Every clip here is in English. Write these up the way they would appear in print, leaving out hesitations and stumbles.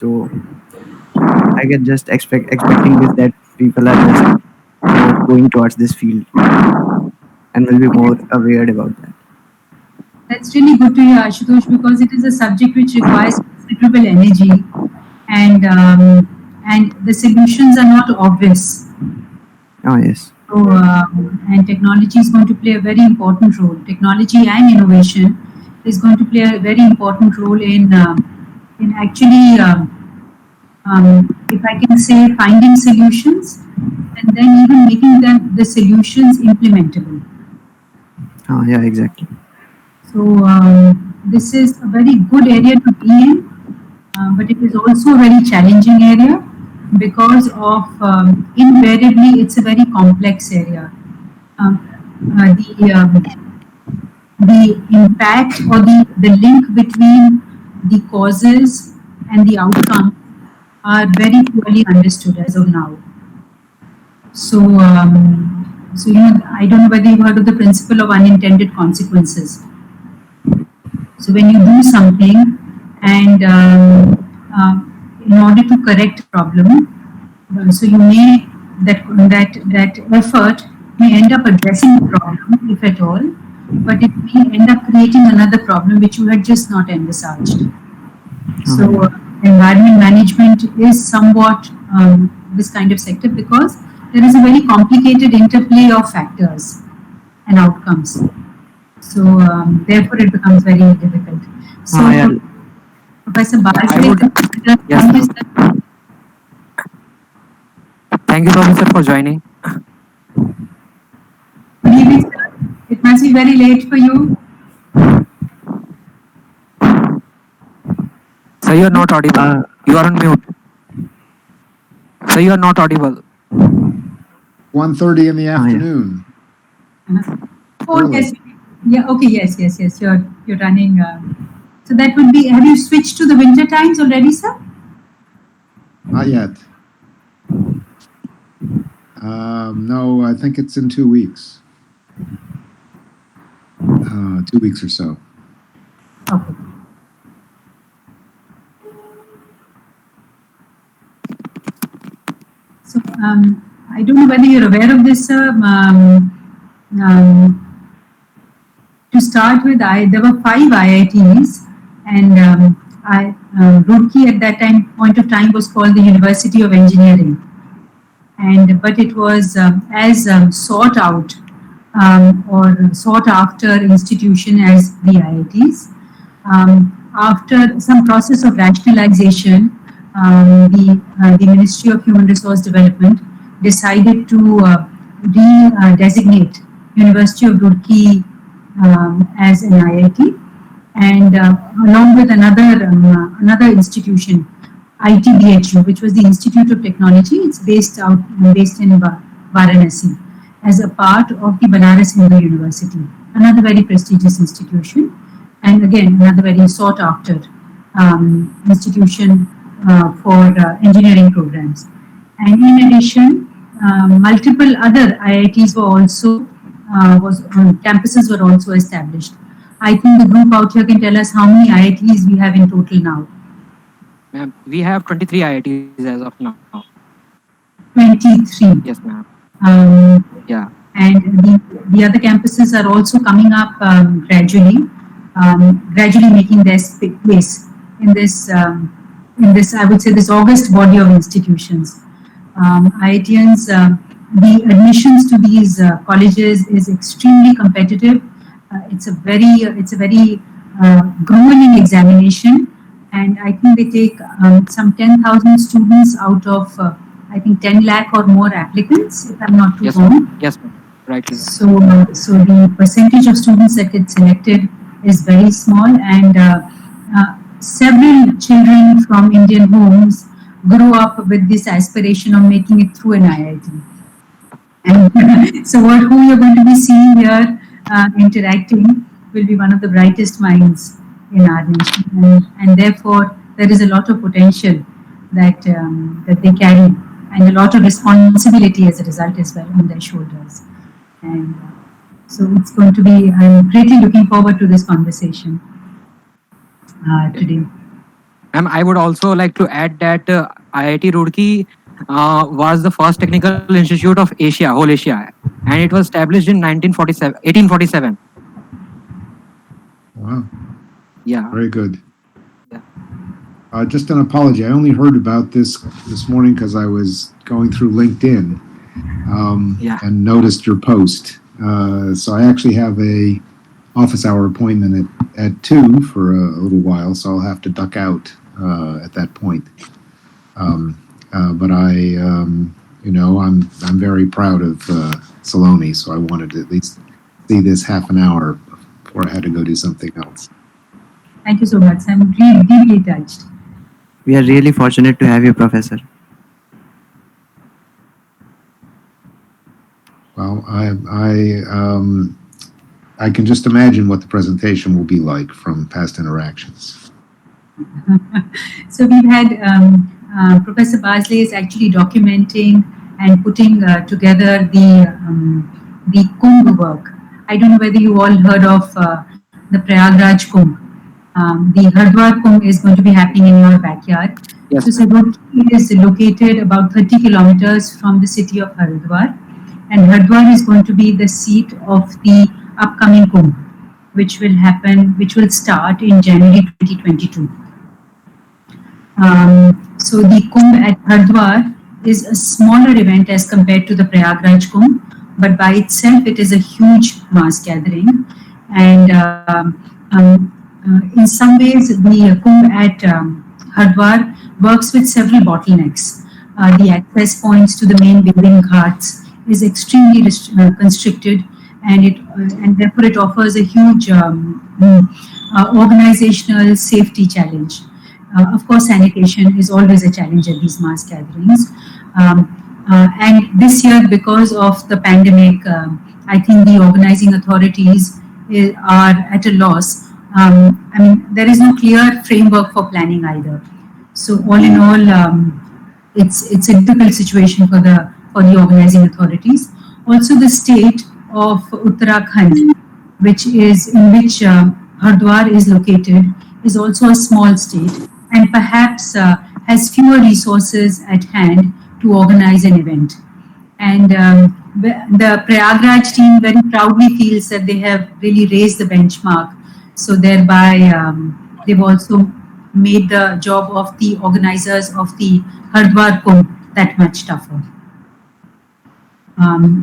So I get just expecting this, that people are just going towards this field and will be more aware about that. That's really good to hear, Ashutosh, because it is a subject which requires considerable energy, and the solutions are not obvious. Oh yes. So, and technology is going to play a very important role. Technology and innovation is going to play a very important role in actually, if I can say, finding solutions and then even making the solutions implementable. Oh yeah, exactly. So this is a very good area to be in, but it is also a very challenging area because of invariably it's a very complex area. Um, the impact or the link between the causes and the outcome are very poorly understood as of now. So, I don't know whether you've heard of the principle of unintended consequences. So when you do something and in order to correct a problem, so you may that effort may end up addressing the problem, if at all, but it may end up creating another problem which you had just not envisaged. Oh So yeah. environment management is somewhat this kind of sector because there is a very complicated interplay of factors and outcomes. So therefore, it becomes very difficult. So, Oh yeah. Professor Yeah, I would. Bajpai, Yes, thank you, ma'am. sir. Thank you, Professor, for joining. Good evening, sir. It must be very late for you. Sir, you are not audible. Uh, You are on mute. Sir, you are not audible. 1:30 in the oh yeah. afternoon. Oh, Early. yes. Yeah. Okay. Yes. Yes. Yes. You're running. So that would be. Have you switched to the winter times already, sir? Not yet. No, I think it's in 2 weeks. 2 weeks or so. Okay. So I don't know whether you're aware of this, sir. Um, to start with, there were 5 IITs, and Roorkee at that point of time was called the University of Engineering, and but it was as sought out or sought after institution as the IITs. After some process of rationalization, the Ministry of Human Resource Development decided to designate University of Roorkee as an IIT, and along with another institution, ITBHU, which was the Institute of Technology. It's based in Varanasi, as a part of the Banaras Hindu University, another very prestigious institution, and again another very sought after institution for engineering programs. And in addition, multiple other IITs were also campuses were also established. I think the group out here can tell us how many IITs we have in total now. Ma'am, we have 23 IITs as of now. 23. Yes, ma'am. Yeah. And the other campuses are also coming up gradually making their place in this, I would say, this august body of institutions. IITians, the admissions to these colleges is extremely competitive. It's a very grueling examination, and I think they take some 10,000 students out of I think 10 lakh or more applicants, if I'm not too Yes, wrong. ma'am. Yes, ma'am. Rightly. So the percentage of students that get selected is very small, and several children from Indian homes grew up with this aspiration of making it through an IIT. And so who you're going to be seeing here interacting will be one of the brightest minds in our nation, and therefore there is a lot of potential that they carry, and a lot of responsibility as a result as well on their shoulders. And so it's going to be, I'm greatly looking forward to this conversation today. I would also like to add that IIT Roorkee was the first technical institute of Asia, whole Asia, and it was established in 1947, 1847. Wow, Yeah, very good. yeah, Just an apology. I only heard about this morning because I was going through LinkedIn yeah. and noticed your post. So I actually have a office hour appointment at 2 for a little while, so I'll have to duck out at that point. But I'm very proud of Saloni, so I wanted to at least see this half an hour before I had to go do something else. Thank you so much. I'm really deeply touched. We are really fortunate to have you, Professor. Well, I can just imagine what the presentation will be like from past interactions. So we've had Professor Basley is actually documenting and putting together the Kumbh work. I don't know whether you all heard of the Prayagraj Kumbh. The Hardwar Kumbh is going to be happening in your backyard. Yes, So Roorkee is located about 30 kilometers from the city of Haridwar, and Haridwar is going to be the seat of the upcoming Kumbh, which will start in January 2022. So the Kumbh at Haridwar is a smaller event as compared to the Prayagraj Kumbh, but by itself it is a huge mass gathering. And in some ways, the Kumbh at Haridwar works with several bottlenecks. The access points to the main building ghats is extremely constricted, and therefore it offers a huge organizational safety challenge. Of course, sanitation is always a challenge at these mass gatherings. And this year, because of the pandemic, I think the organizing authorities are at a loss. I mean, there is no clear framework for planning either. So all in all, it's a difficult situation for the organizing authorities. Also, the state of Uttarakhand, which is in which Hardwar is located, is also a small state and perhaps has fewer resources at hand to organize an event. And the Prayagraj team very proudly feels that they have really raised the benchmark. So thereby, they've also made the job of the organizers of the Hardwar Kumbh that much tougher. On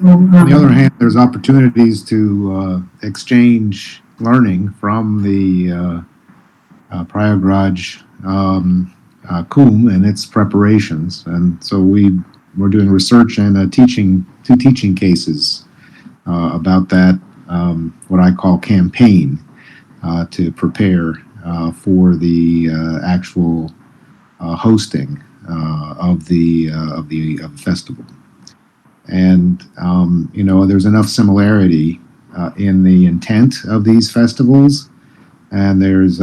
the other hand, there's opportunities to exchange learning from the Prayagraj Kumbh and its preparations, and so we're doing research and two teaching cases about that, what I call campaign to prepare for the actual hosting of the festival. And there's enough similarity in the intent of these festivals, and there's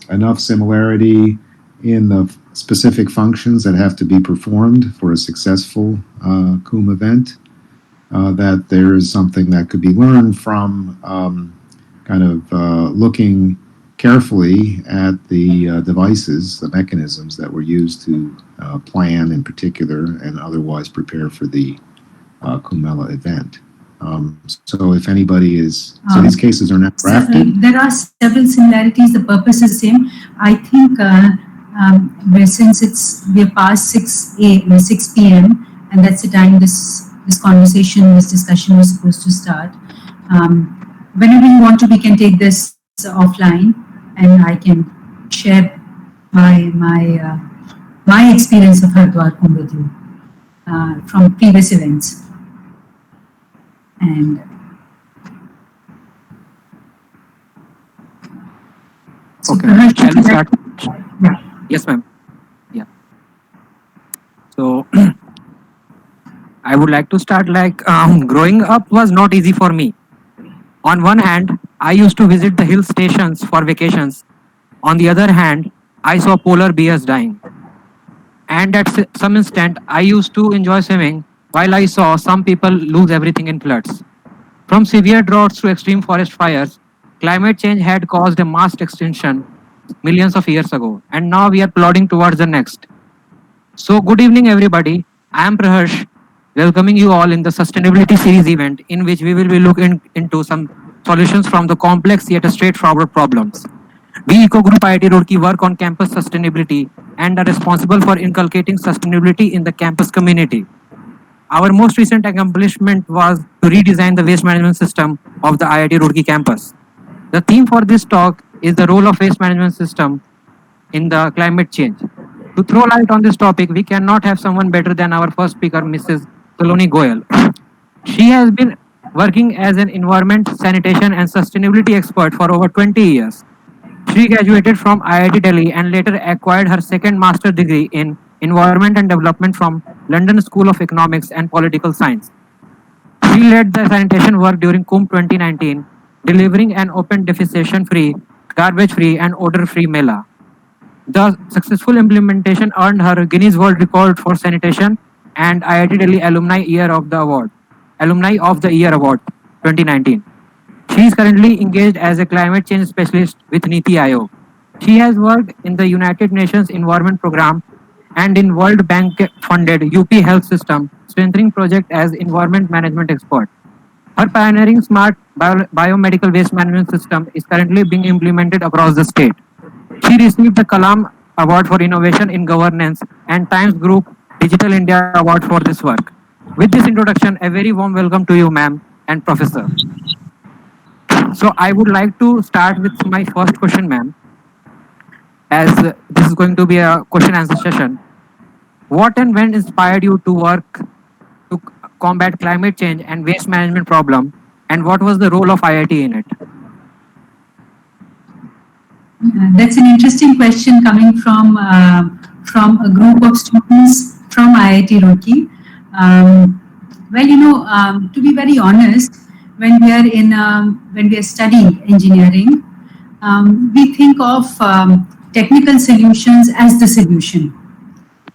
enough similarity in the specific functions that have to be performed for a successful Kumbh event, that there is something that could be learned from kind of looking carefully at the devices, the mechanisms that were used to plan in particular and otherwise prepare for the Kumbh Mela event. So if anybody is, so these cases are not drafted. There are several similarities. The purpose is the same. I think since we're past 6 p.m. and that's the time this conversation, this discussion was supposed to start. Whenever you want to, we can take this offline, and I can share my experience of Hardwar Kumbh with you from previous events. And so okay. Prahash, Shall we start? Yeah. Yes, ma'am. Yeah. So I would like to start growing up was not easy for me. On one hand, I used to visit the hill stations for vacations. On the other hand, I saw polar bears dying. And at some instant, I used to enjoy swimming while I saw some people lose everything in floods. From severe droughts to extreme forest fires, climate change had caused a mass extinction millions of years ago, and now we are plodding towards the next. So, good evening, everybody. I am Praharsh, welcoming you all in the sustainability series event, in which we will be looking into some solutions from the complex yet straightforward problems. We Eco Group IIT Roorkee work on campus sustainability and are responsible for inculcating sustainability in the campus community. Our most recent accomplishment was to redesign the waste management system of the IIT Roorkee campus. The theme for this talk is the role of waste management system in the climate change. To throw light on this topic, we cannot have someone better than our first speaker, Mrs. Saloni Goyal. She has been working as an environment, sanitation, and sustainability expert for over 20 years. She graduated from IIT Delhi and later acquired her second master's degree in environment and development from London School of Economics and Political Science. She led the sanitation work during Kumbh 2019, delivering an open defecation free, garbage free, and odor free Mela. The successful implementation earned her Guinness World Record for sanitation and IIT Delhi Alumni of the Year Award 2019. She is currently engaged as a climate change specialist with Niti Aayog. She has worked in the United Nations Environment Programme and in World Bank funded UP Health System strengthening project as environment management expert. Her pioneering smart biomedical waste management system is currently being implemented across the state. She received the Kalam Award for Innovation in Governance and Times Group Digital India Award for this work. With this introduction, a very warm welcome to you, ma'am and professor. So I would like to start with my first question, ma'am, as this is going to be a question answer session. What and when inspired you to work to combat climate change and waste management problem, and what was the role of IIT in it? That's an interesting question coming from a group of students from IIT Roorkee. To be very honest, when we are studying engineering, we think of technical solutions as the solution.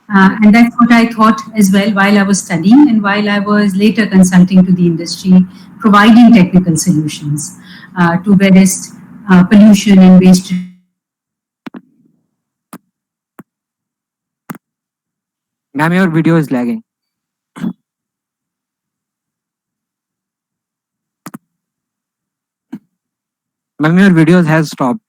And that's what I thought as well while I was studying and while I was later consulting to the industry, providing technical solutions to various pollution and waste. Ma'am, your video is lagging. Ma'am, your video has stopped.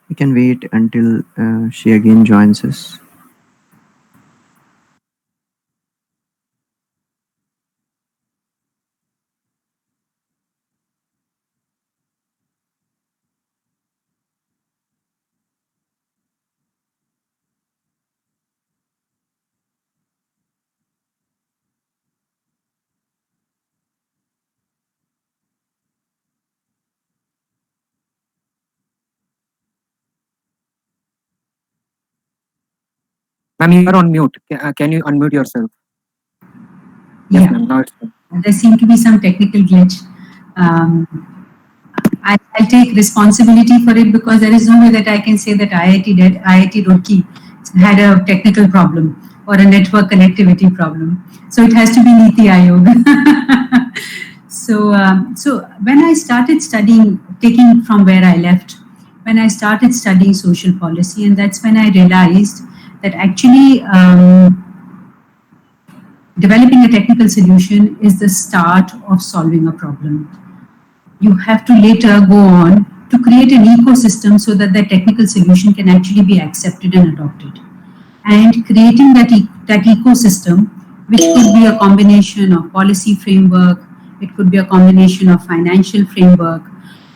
We can wait until she again joins us. Ma'am, you are on mute. Can you unmute yourself? Yes, Yeah. ma'am. Now it's fine. There seemed to be some technical glitch. I take responsibility for it because there is no way that I can say that IIT Roorkee had a technical problem or a network connectivity problem. So it has to be Niti Aayog. So when I started studying, taking from where I left, when I started studying social policy, and that's when I realized that actually developing a technical solution is the start of solving a problem. You have to later go on to create an ecosystem so that the technical solution can actually be accepted and adopted. And creating that ecosystem, which could be a combination of policy framework, it could be a combination of financial framework,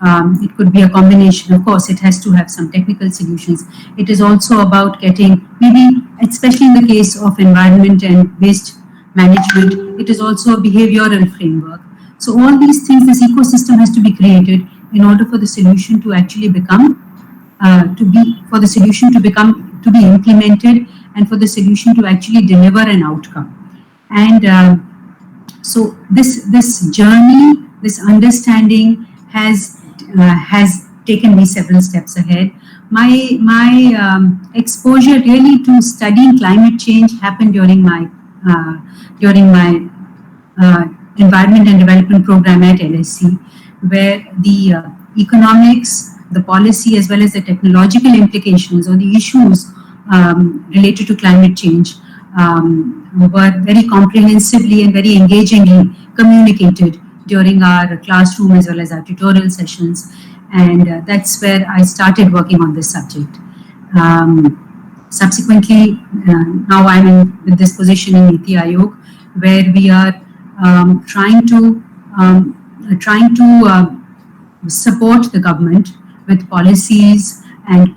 it could be a combination, of course, it has to have some technical solutions. It is also about getting, maybe, especially in the case of environment and waste management. It is also a behavioral framework. So all these things, this ecosystem has to be created in order for the solution to actually become, for the solution to become, to be implemented, and for the solution to actually deliver an outcome. And so this journey, this understanding has taken me several steps ahead. My exposure really to studying climate change happened during my environment and development program at LSC, where the economics, the policy, as well as the technological implications or the issues related to climate change were very comprehensively and very engagingly communicated during our classroom as well as our tutorial sessions. And that's where I started working on this subject. Subsequently, now I'm in this position in Niti Aayog, where we are trying to support the government with policies and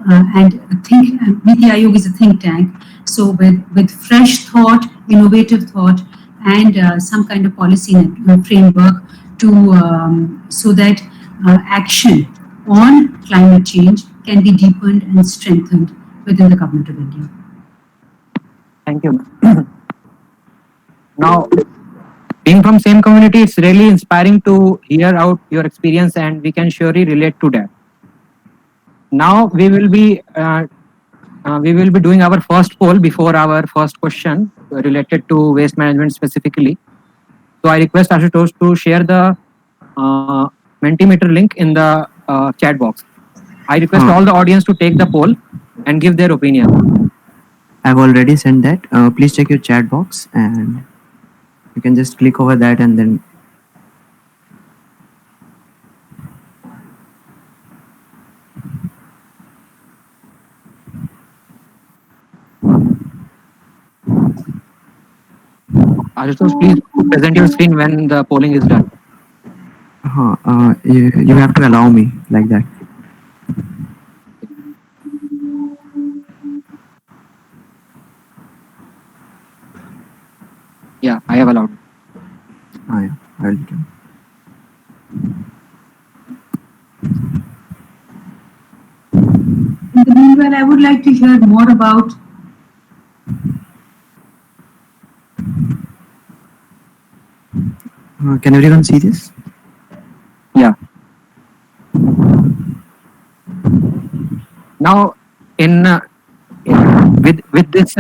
Niti Aayog is a think tank. So with fresh thought, innovative thought, and some kind of policy framework to so that action on climate change can be deepened and strengthened within the government of India. Thank you. Now, being from same community, it's really inspiring to hear out your experience, and we can surely relate to that. Now we will be doing our first poll before our first question related to waste management specifically. So I request Ashutosh to share the Mentimeter link in the chat box. I request all the audience to take the poll and give their opinion. I've already sent that. Please check your chat box and you can just click over that and then Ashutosh, please present your screen when the polling is done. you have to allow me like that. Yeah, I have allowed. Yeah, I'll do. In the meanwhile, I would like to hear more about Can everyone see this? Yeah. Now, with this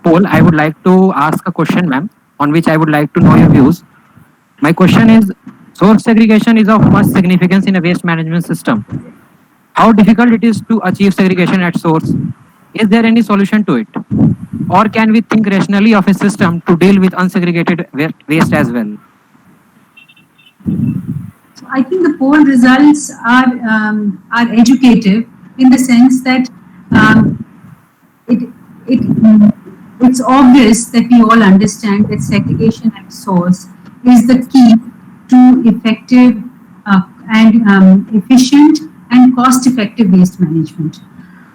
poll, I would like to ask a question, ma'am, on which I would like to know your views. My question is: source segregation is of much significance in a waste management system. How difficult it is to achieve segregation at source? Is there any solution to it, or can we think rationally of a system to deal with unsegregated waste as well? I think the poll results are educative in the sense that it's obvious that we all understand that segregation at source is the key to effective and efficient and cost-effective waste management.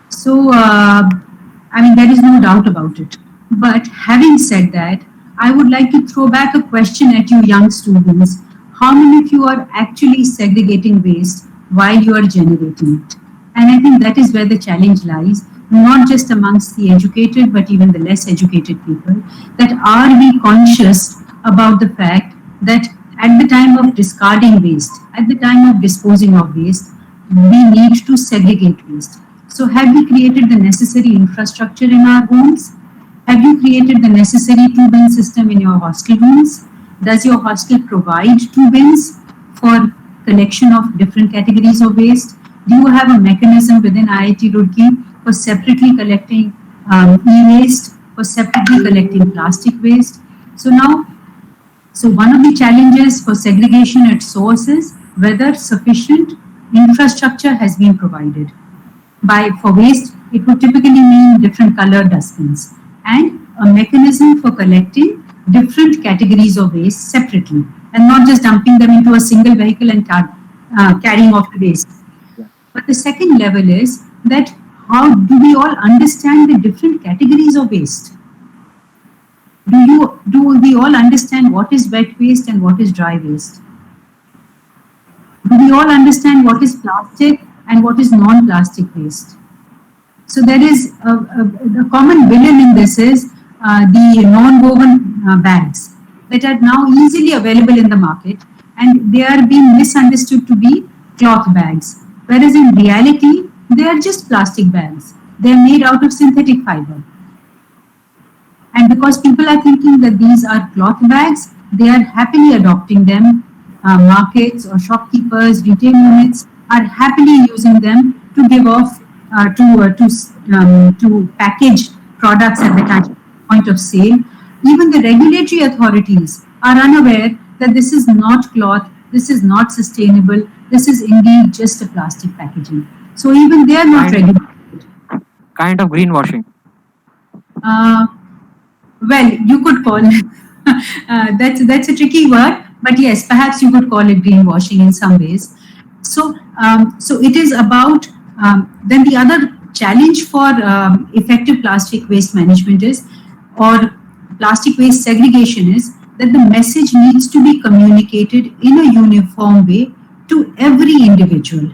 So, I mean, there is no doubt about it. But having said that, I would like to throw back a question at you young students. How many of you are actually segregating waste while you are generating it? And I think that is where the challenge lies, not just amongst the educated, but even the less educated people, that are we conscious about the fact that at the time of discarding waste, at the time of disposing of waste, we need to segregate waste. So have we created the necessary infrastructure in our homes? Have you created the necessary two-bin system in your hostel rooms? Does your hostel provide two bins for collection of different categories of waste? Do you have a mechanism within IIT Roorkee for separately collecting e-waste, for separately collecting plastic waste? So one of the challenges for segregation at source is whether sufficient infrastructure has been provided. For waste, it would typically mean different color dustbins and a mechanism for collecting different categories of waste separately and not just dumping them into a single vehicle and carrying off the waste. But the second level is that how do we all understand the different categories of waste? Do we all understand what is wet waste and what is dry waste? Do we all understand what is plastic and what is non-plastic waste? So there is the common villain in this is the non-woven bags that are now easily available in the market, and they are being misunderstood to be cloth bags, whereas in reality they are just plastic bags. They are made out of synthetic fiber. And because people are thinking that these are cloth bags, they are happily adopting them. Markets or shopkeepers, retail units are happily using them to give off to package products at the point of sale. Even the regulatory authorities are unaware that this is not cloth, this is not sustainable, this is indeed just a plastic packaging. So even they are not ready. Kind of greenwashing. Well, you could call it that's a tricky word, but yes, perhaps you could call it greenwashing in some ways. So it is about then the other challenge for effective plastic waste management is, or plastic waste segregation is, that the message needs to be communicated in a uniform way to every individual.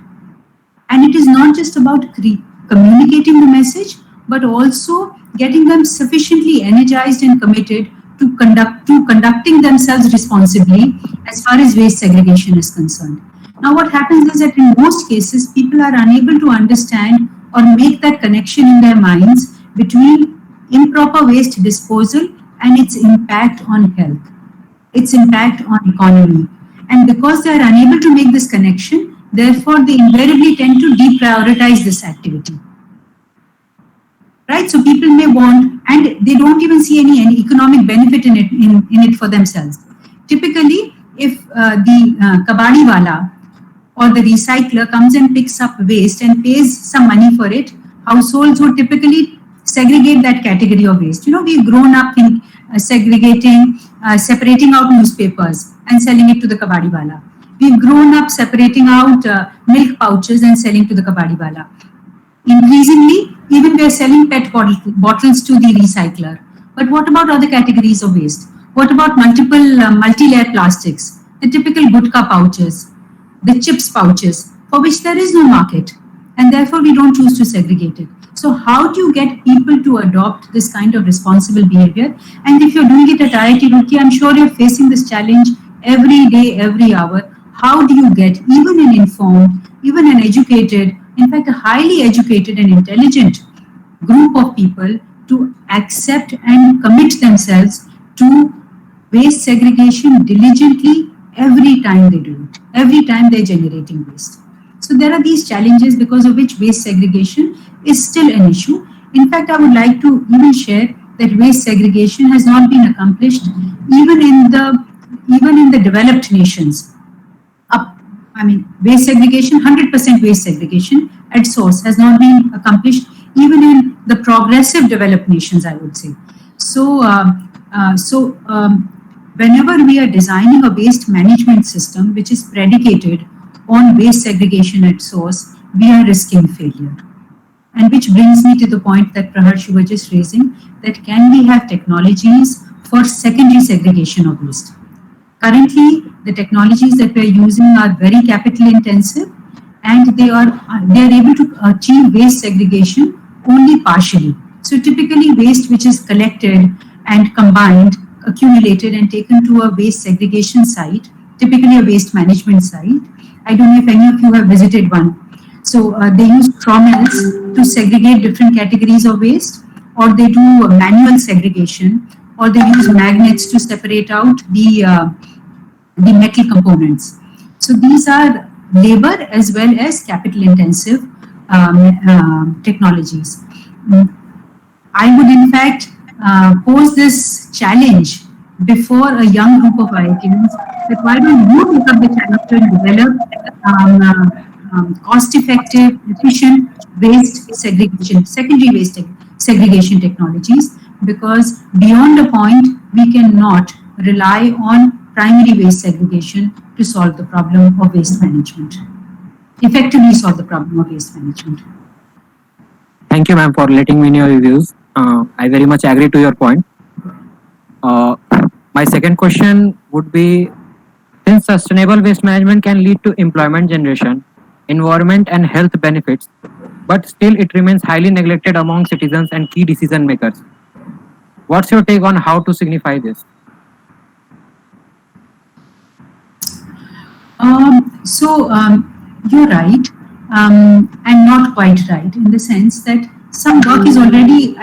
And it is not just about communicating the message, but also getting them sufficiently energized and committed to conducting themselves responsibly as far as waste segregation is concerned. Now, what happens is that in most cases, people are unable to understand or make that connection in their minds between improper waste disposal and its impact on health, its impact on economy. And because they are unable to make this connection, therefore they invariably tend to deprioritize this activity. Right? So people may want, and they don't even see any economic benefit in it for themselves. Typically, if the kabadi wala or the recycler comes and picks up waste and pays some money for it, households would typically segregate that category of waste. You know, we've grown up in separating out newspapers and selling it to the kabadi wala. We've grown up separating out milk pouches and selling to the kabadi wala. Increasingly, even we are selling PET bottles to the recycler. But what about other categories of waste? What about multi-layer plastics, the typical gutka pouches, the chips pouches, for which there is no market, and therefore we don't choose to segregate it. So how do you get people to adopt this kind of responsible behavior? And if you're doing it at IIT Roorkee, I'm sure you're facing this challenge every day, every hour. How do you get even an informed, even an educated, in fact, a highly educated and intelligent group of people to accept and commit themselves to waste segregation diligently every time they do it, every time they're generating waste? So there are these challenges because of which waste segregation is still an issue. In fact, I would like to even share that waste segregation has not been accomplished even in the developed nations. Waste segregation, 100% waste segregation at source has not been accomplished even in the progressive developed nations, I would say. So, whenever we are designing a waste management system which is predicated on waste segregation at source, we are risking failure. And which brings me to the point that Praharsh, you were just raising, that can we have technologies for secondary segregation of waste? Currently, the technologies that we are using are very capital intensive, and they are able to achieve waste segregation only partially. So typically waste which is collected and combined, accumulated and taken to a waste segregation site, typically a waste management site. I don't know if any of you have visited one. So they use trommels to segregate different categories of waste, or they do manual segregation, or they use magnets to separate out the metal components. So these are labor as well as capital intensive technologies. I would in fact pose this challenge before a young group of IITians that why don't you pick up the challenge to develop cost-effective, efficient waste segregation, secondary waste segregation technologies, because beyond a point we cannot rely on primary waste segregation to solve the problem of waste management, effectively solve the problem of waste management. Thank you, ma'am, for letting me know your views. I very much agree to your point. My second question would be, since sustainable waste management can lead to employment generation, environment and health benefits, but still it remains highly neglected among citizens and key decision makers. What's your take on how to signify this? You're right, and not quite right in the sense that some work is already,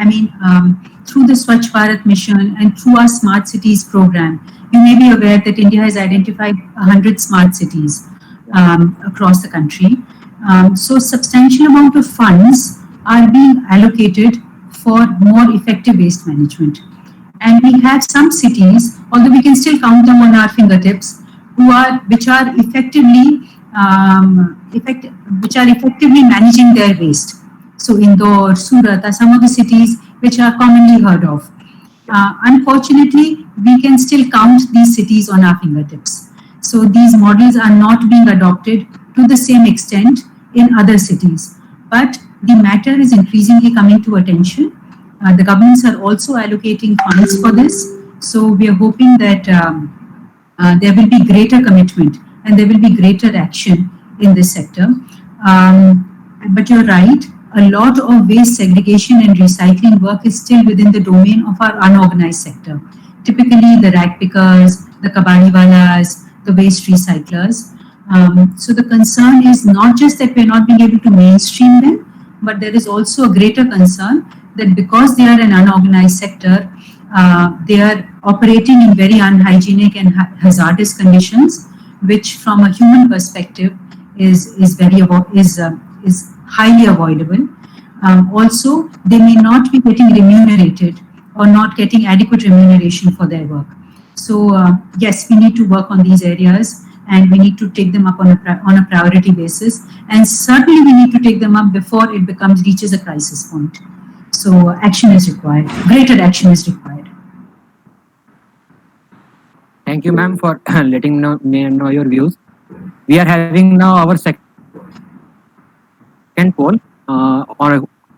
through the Swachh Bharat mission and through our smart cities program. You may be aware that India has identified 100 smart cities across the country. So substantial amount of funds are being allocated for more effective waste management. And we have some cities, although we can still count them on our fingertips, which are effectively managing their waste. So Indore, Surat are some of the cities which are commonly heard of. Unfortunately, we can still count these cities on our fingertips. So these models are not being adopted to the same extent in other cities. But the matter is increasingly coming to attention. The governments are also allocating funds for this. So we are hoping that there will be greater commitment and there will be greater action in this sector. But you're right, a lot of waste segregation and recycling work is still within the domain of our unorganized sector. Typically the rag pickers, the kabadiwalas, the waste recyclers. So the concern is not just that we're not being able to mainstream them, but there is also a greater concern that because they are an unorganized sector, they are operating in very unhygienic and hazardous conditions, which from a human perspective is highly avoidable. Also, they may not be getting remunerated or not getting adequate remuneration for their work. So yes, we need to work on these areas and we need to take them up on a priority basis. And certainly we need to take them up before it reaches a crisis point. So action is required, greater action is required. Thank you, ma'am, for letting me know your views. We are having now our second poll,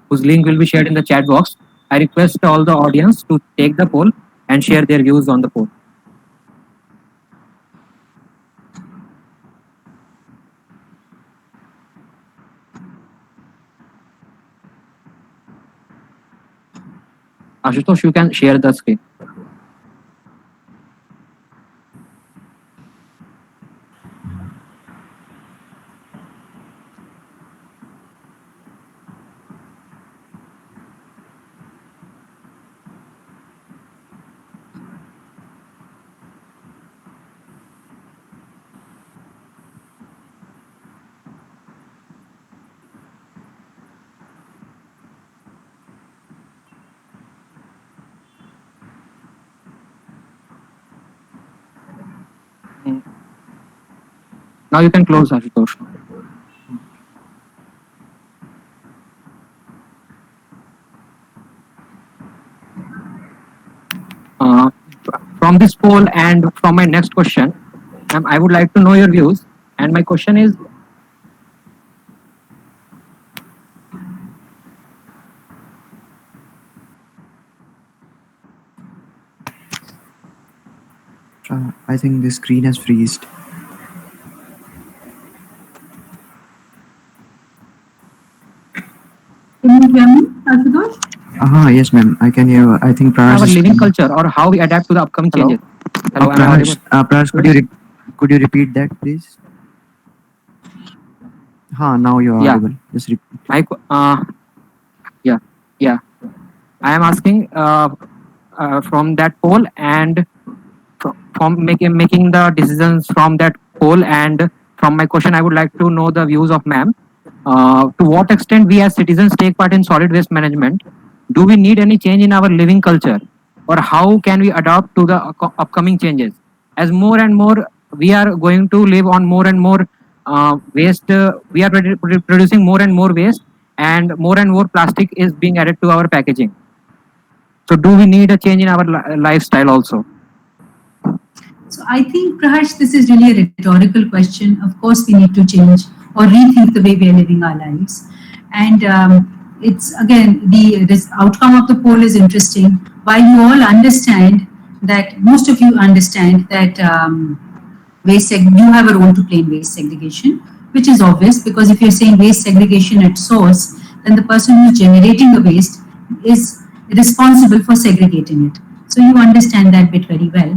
whose link will be shared in the chat box. I request all the audience to take the poll and share their views on the poll. Ashutosh, you can share the screen. Now you can close, Ashutosh. From this poll and from my next question, I would like to know your views. And my question is, I think the screen has freezed. Can you hear me, Ashutosh? Yes, ma'am. I can hear. I think Prash our is living speaking. culture or how we adapt to the upcoming Hello? changes. Hello, am I audible? Prash, could you repeat that, please? Now you are Yeah. audible. Just repeat. Yeah. I am asking from that poll and from making the decisions from that poll, and from my question, I would like to know the views of ma'am. To what extent we as citizens take part in solid waste management? Do we need any change in our living culture, or how can we adapt to the upcoming changes? As more and more we are going to live on more and more waste, we are producing more and more waste, and more plastic is being added to our packaging. So do we need a change in our lifestyle also? So I think, Prahash, this is really a rhetorical question. Of course, we need to change or rethink the way we are living our lives. And it's again, this outcome of the poll is interesting. While you all understand that most of you understand that you have a role to play in waste segregation, which is obvious because if you're saying waste segregation at source, then the person who's generating the waste is responsible for segregating it. So you understand that bit very well.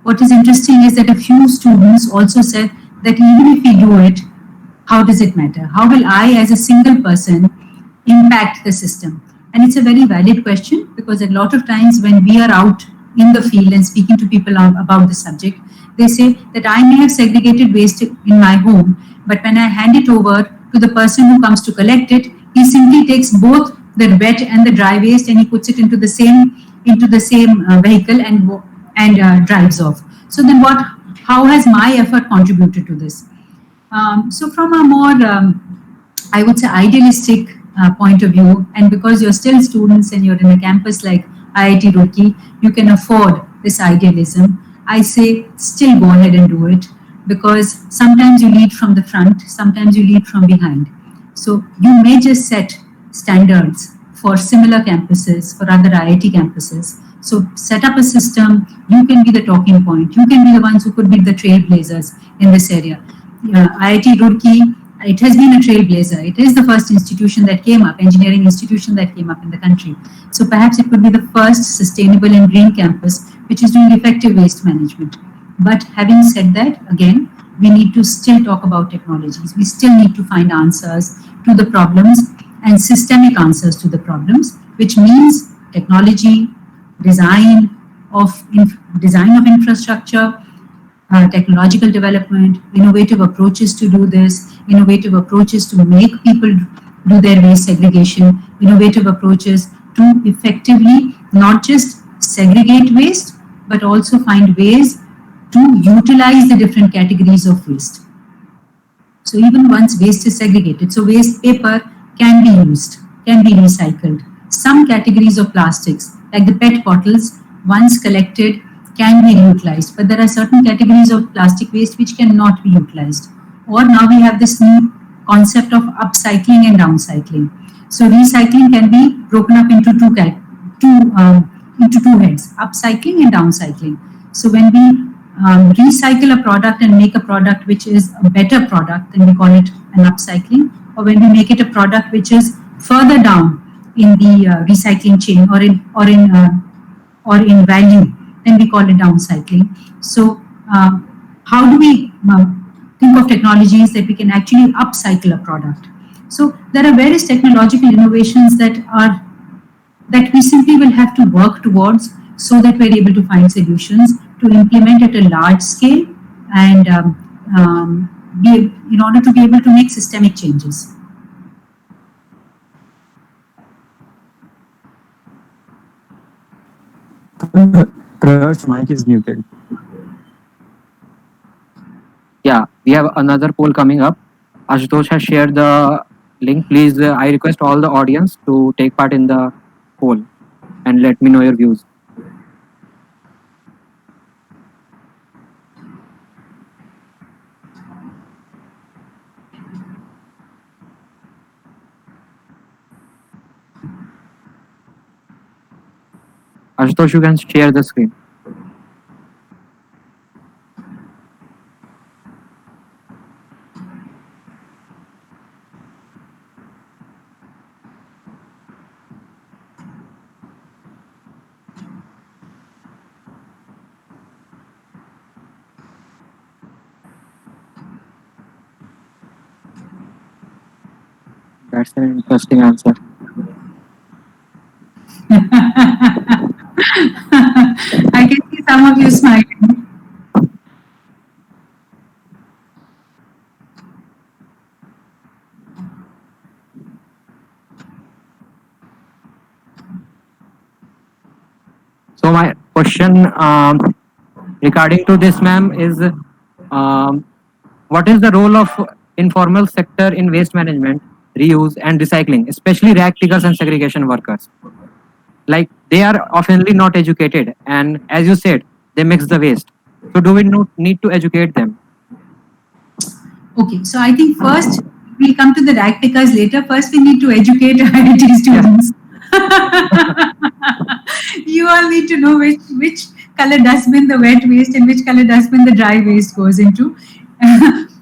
What is interesting is that a few students also said that even if we do it, how does it matter? How will I, as a single person, impact the system? And it's a very valid question because a lot of times when we are out in the field and speaking to people about the subject, they say that I may have segregated waste in my home, but when I hand it over to the person who comes to collect it, he simply takes both the wet and the dry waste and he puts it into the same vehicle and drives off. So then how has my effort contributed to this? So from a more, I would say, idealistic point of view, and because you're still students and you're in a campus like IIT Roorkee, you can afford this idealism. I say still go ahead and do it because sometimes you lead from the front, sometimes you lead from behind. So you may just set standards for similar campuses, for other IIT campuses. So set up a system, you can be the talking point, you can be the ones who could be the trailblazers in this area. IIT Roorkee, it has been a trailblazer. It is the first institution that came up, engineering institution that came up in the country. So perhaps it could be the first sustainable and green campus which is doing effective waste management. But having said that, again, we need to still talk about technologies. We still need to find answers to the problems and systemic answers to the problems, which means technology, design of infrastructure, technological development, innovative approaches to do this, innovative approaches to make people do their waste segregation, innovative approaches to effectively not just segregate waste, but also find ways to utilize the different categories of waste. So even once waste is segregated, so waste paper can be used, can be recycled. Some categories of plastics, like the PET bottles, once collected, can be utilized, but there are certain categories of plastic waste which cannot be utilized. Or now we have this new concept of upcycling and downcycling. So recycling can be broken up into two heads, upcycling and downcycling. So when we recycle a product and make a product which is a better product, then we call it an upcycling. Or when we make it a product which is further down in the recycling chain or in value, then we call it downcycling. So how do we think of technologies that we can actually upcycle a product? So there are various technological innovations that we simply will have to work towards so that we're able to find solutions to implement at a large scale and in order to be able to make systemic changes. Prahar's mic is muted. Yeah, we have another poll coming up. Ashutosh has shared the link. Please, I request all the audience to take part in the poll and let me know your views. Ashutosh, you can share the screen. That's an interesting answer. I can see some of you smiling. So my question regarding to this, ma'am, is what is the role of informal sector in waste management, reuse and recycling, especially rag pickers and segregation workers? Like they are oftenly not educated, and as you said, they mix the waste. So do we need to educate them? Okay, so I think first we'll come to the rag pickers later. First, we need to educate IIT students. You all need to know which color dustbin the wet waste and which color dustbin the dry waste goes into.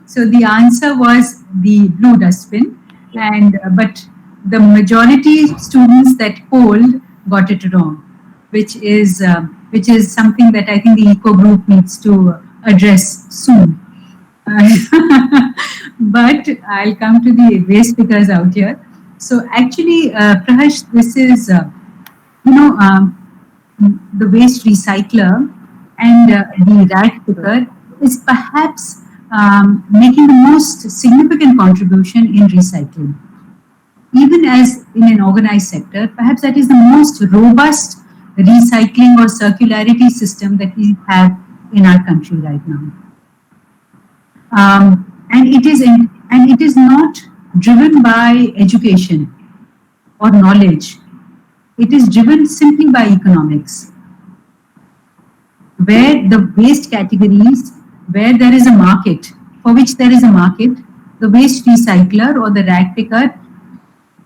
So the answer was the blue dustbin, and but the majority students that polled got it wrong, which is something that I think the eco group needs to address soon. But I'll come to the waste pickers out here. So actually, Prahash, this is the waste recycler and the rag picker is perhaps making the most significant contribution in recycling. Even as in an organized sector, perhaps that is the most robust recycling or circularity system that we have in our country right now. And it is not driven by education or knowledge. It is driven simply by economics, where the waste categories, where there is a market, for which there is a market, the waste recycler or the rag picker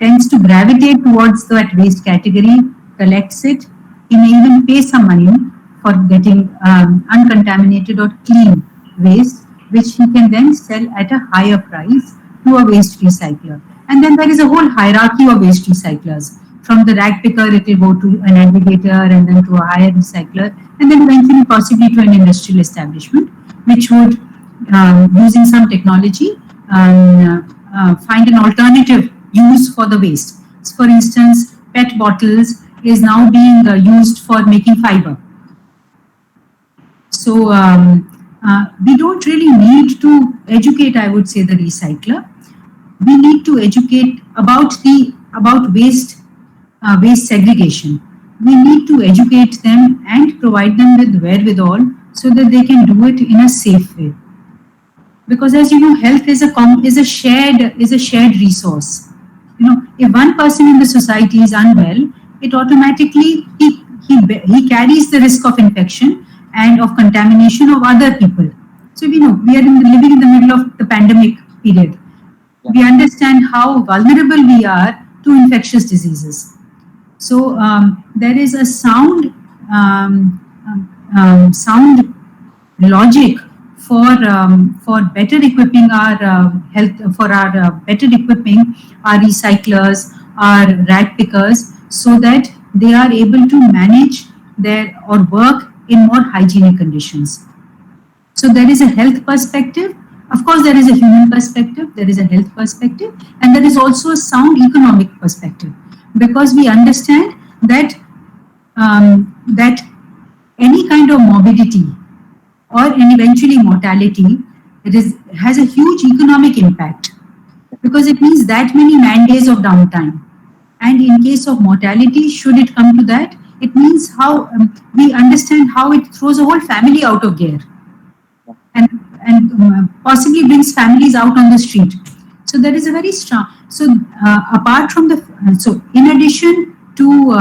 tends to gravitate towards that waste category, collects it. He may even pay some money for getting uncontaminated or clean waste, which he can then sell at a higher price to a waste recycler. And then there is a whole hierarchy of waste recyclers. From the rag picker, it will go to an aggregator and then to a higher recycler, and then eventually possibly to an industrial establishment, which would, using some technology, find an alternative use for the waste. So for instance, PET bottles is now being used for making fiber. So we don't really need to educate, I would say, the recycler. We need to educate about waste segregation. We need to educate them and provide them with wherewithal so that they can do it in a safe way. Because as you know, health is a shared resource. If one person in the society is unwell, it automatically he carries the risk of infection and of contamination of other people. So we are living in the middle of the pandemic period. We understand how vulnerable we are to infectious diseases. So there is a sound logic for better equipping our better equipping our recyclers, our rag pickers, so that they are able to manage or work in more hygienic conditions. So there is a health perspective. Of course, there is a human perspective, there is a health perspective, and there is also a sound economic perspective, because we understand that that any kind of morbidity or eventually mortality, has a huge economic impact, because it means that many man days of downtime. And in case of mortality, should it come to that, it means how we understand how it throws a whole family out of gear and possibly brings families out on the street. So there is a very strong. So apart from so in addition to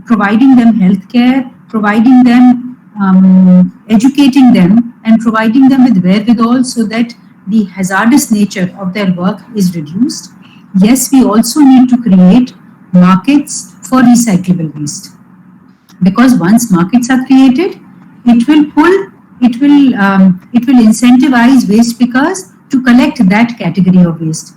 providing them healthcare, providing them, educating them, and providing them with wherewithal so that the hazardous nature of their work is reduced. Yes, we also need to create markets for recyclable waste, because once markets are created, it will incentivize waste pickers to collect that category of waste.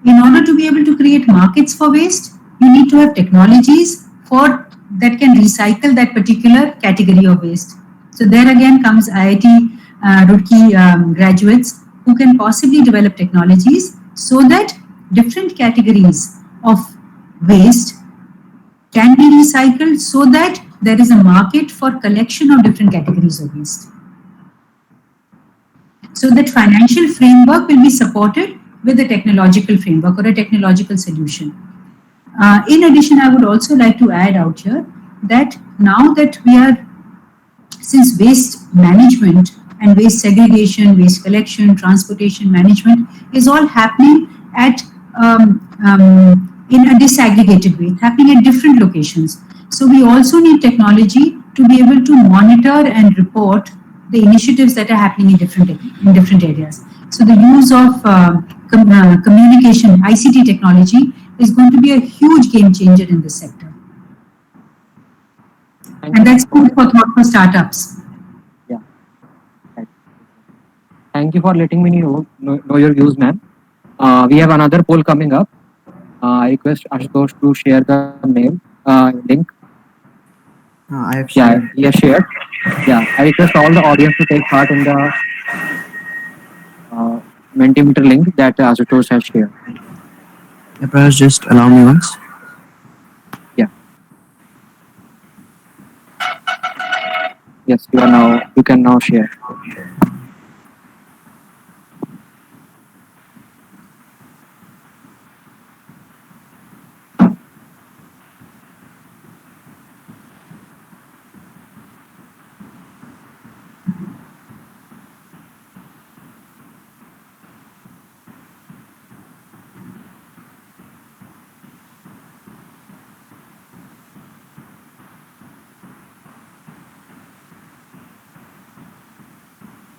In order to be able to create markets for waste, you need to have technologies that can recycle that particular category of waste. So there again comes IIT Roorkee graduates who can possibly develop technologies so that different categories of waste can be recycled, so that there is a market for collection of different categories of waste. So that financial framework will be supported with a technological framework or a technological solution. In addition, I would also like to add out here that now that since waste management and waste segregation, waste collection, transportation management is all happening in a disaggregated way, happening at different locations. So we also need technology to be able to monitor and report the initiatives that are happening in different areas. So the use of communication, ICT technology is going to be a huge game changer in this sector. And that's food for thought for startups. Thank you for letting me know your views, ma'am. We have another poll coming up. I request Ashutosh to share the mail link. I have Yeah, shared. he has shared. Yeah, I request all the audience to take part in the Mentimeter link that Ashutosh has shared. Prakash, just allow me once. Yeah. Yes, you can now share.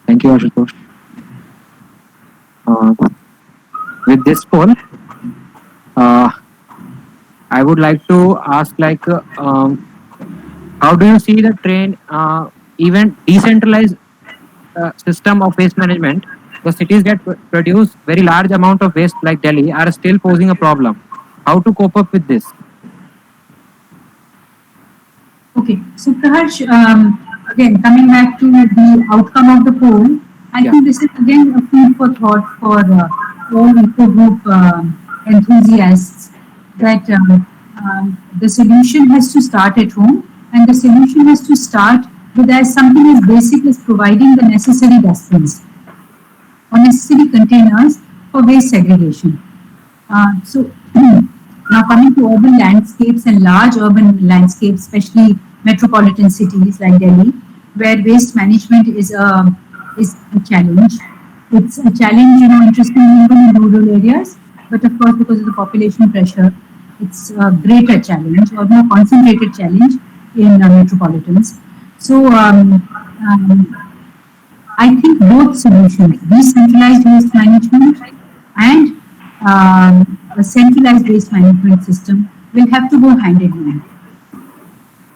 Thank you, Ashutosh. Uh, with this poll, uh, I would like to ask, like, how do you see the train even decentralized system of waste management? The cities that produce very large amount of waste, like Delhi, are still posing a problem. How to cope up with this? Okay, so Praharsh, again, coming back to the outcome of the poll, I Yeah. think this is again a food for thought for all eco group enthusiasts that the solution has to start at home, and the solution has to start with as something as basic as providing the necessary dustbins or necessary containers for waste segregation. So now coming to urban landscapes and large urban landscapes, especially metropolitan cities like Delhi, where waste management is a challenge. It's a challenge, interestingly even in rural areas, but of course because of the population pressure, it's a greater challenge or more concentrated challenge in metropolitans. So I think both solutions, decentralized waste management and a centralized waste management system, will have to go hand in hand.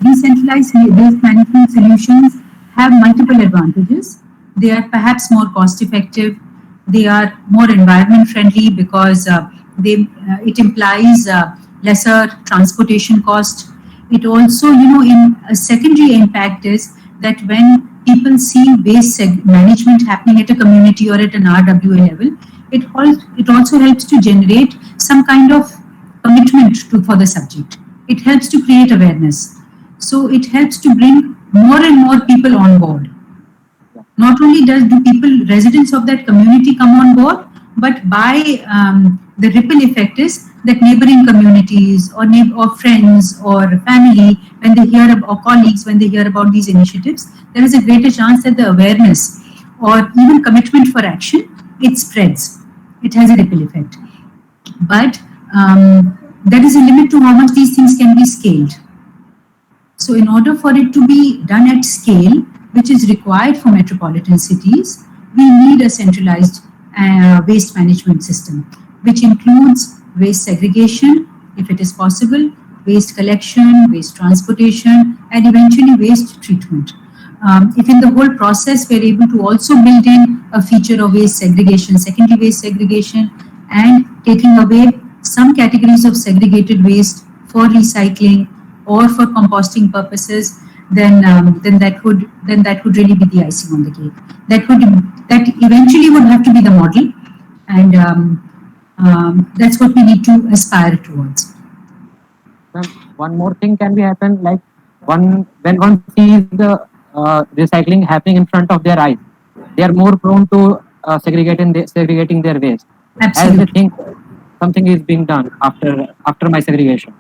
Decentralized waste management solutions have multiple advantages. They are perhaps more cost effective. They are more environment friendly because it implies lesser transportation cost. It also, in a secondary impact is that when people see waste management happening at a community or at an RWA level, it also helps to generate some kind of commitment for the subject. It helps to create awareness. So it helps to bring more and more people on board. Not only do people, residents of that community come on board, but by the ripple effect is that neighboring communities or friends or family, when they hear or colleagues, when they hear about these initiatives, there is a greater chance that the awareness or even commitment for action, it spreads. It has a ripple effect. But there is a limit to how much these things can be scaled. So in order for it to be done at scale, which is required for metropolitan cities, we need a centralized waste management system, which includes waste segregation, if it is possible, waste collection, waste transportation, and eventually waste treatment. If in the whole process we're able to also build in a feature of waste segregation, secondary waste segregation, and taking away some categories of segregated waste for recycling or for composting purposes, then that would really be the icing on the cake. That eventually would have to be the model, and that's what we need to aspire towards. One more thing can be happen, like when one sees the recycling happening in front of their eyes, they are more prone to segregating their waste, as they Absolutely. think something is being done after my segregation.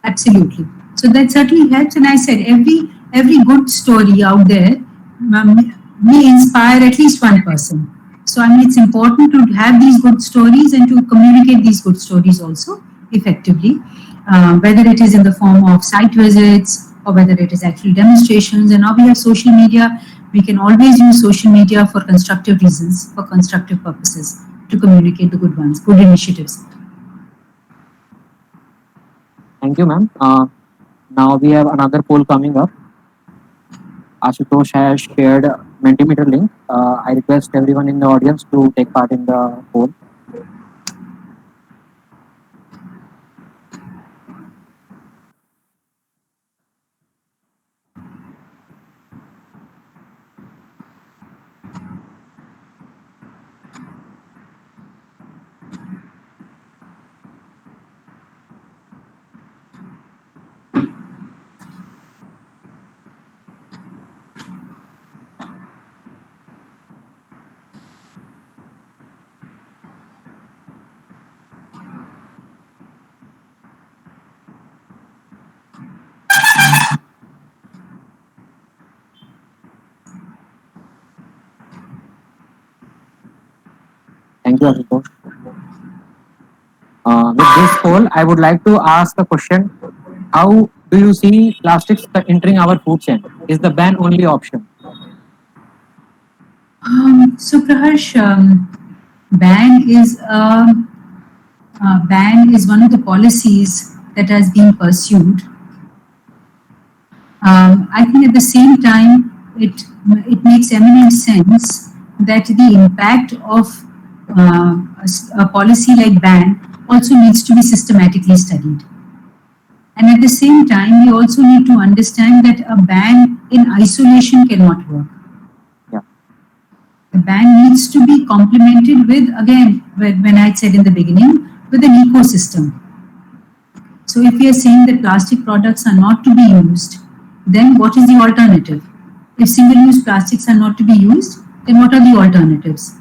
Absolutely. So that certainly helps. And I said every good story out there may inspire at least one person. So I mean, it's important to have these good stories and to communicate these good stories also effectively, whether it is in the form of site visits or whether it is actually demonstrations. And now we have social media. We can always use social media for constructive reasons, for constructive purposes, to communicate the good ones, good initiatives. Thank you, ma'am. Now we have another poll coming up. Ashutosh has shared Mentimeter link. I request everyone in the audience to take part in the poll. Thank you, Ashutosh. With this poll, I would like to ask a question. How do you see plastics entering our food chain? Is the ban only option? So Praharsh, ban is ban is one of the policies that has been pursued. I think at the same time, it makes eminent sense that the impact of a policy like ban also needs to be systematically studied. And at the same time, we also need to understand that a ban in isolation cannot work. Yeah. The ban needs to be complemented with, again, when I said in the beginning, with an ecosystem. So if we are saying that plastic products are not to be used, then what is the alternative? If single-use plastics are not to be used, then what are the alternatives?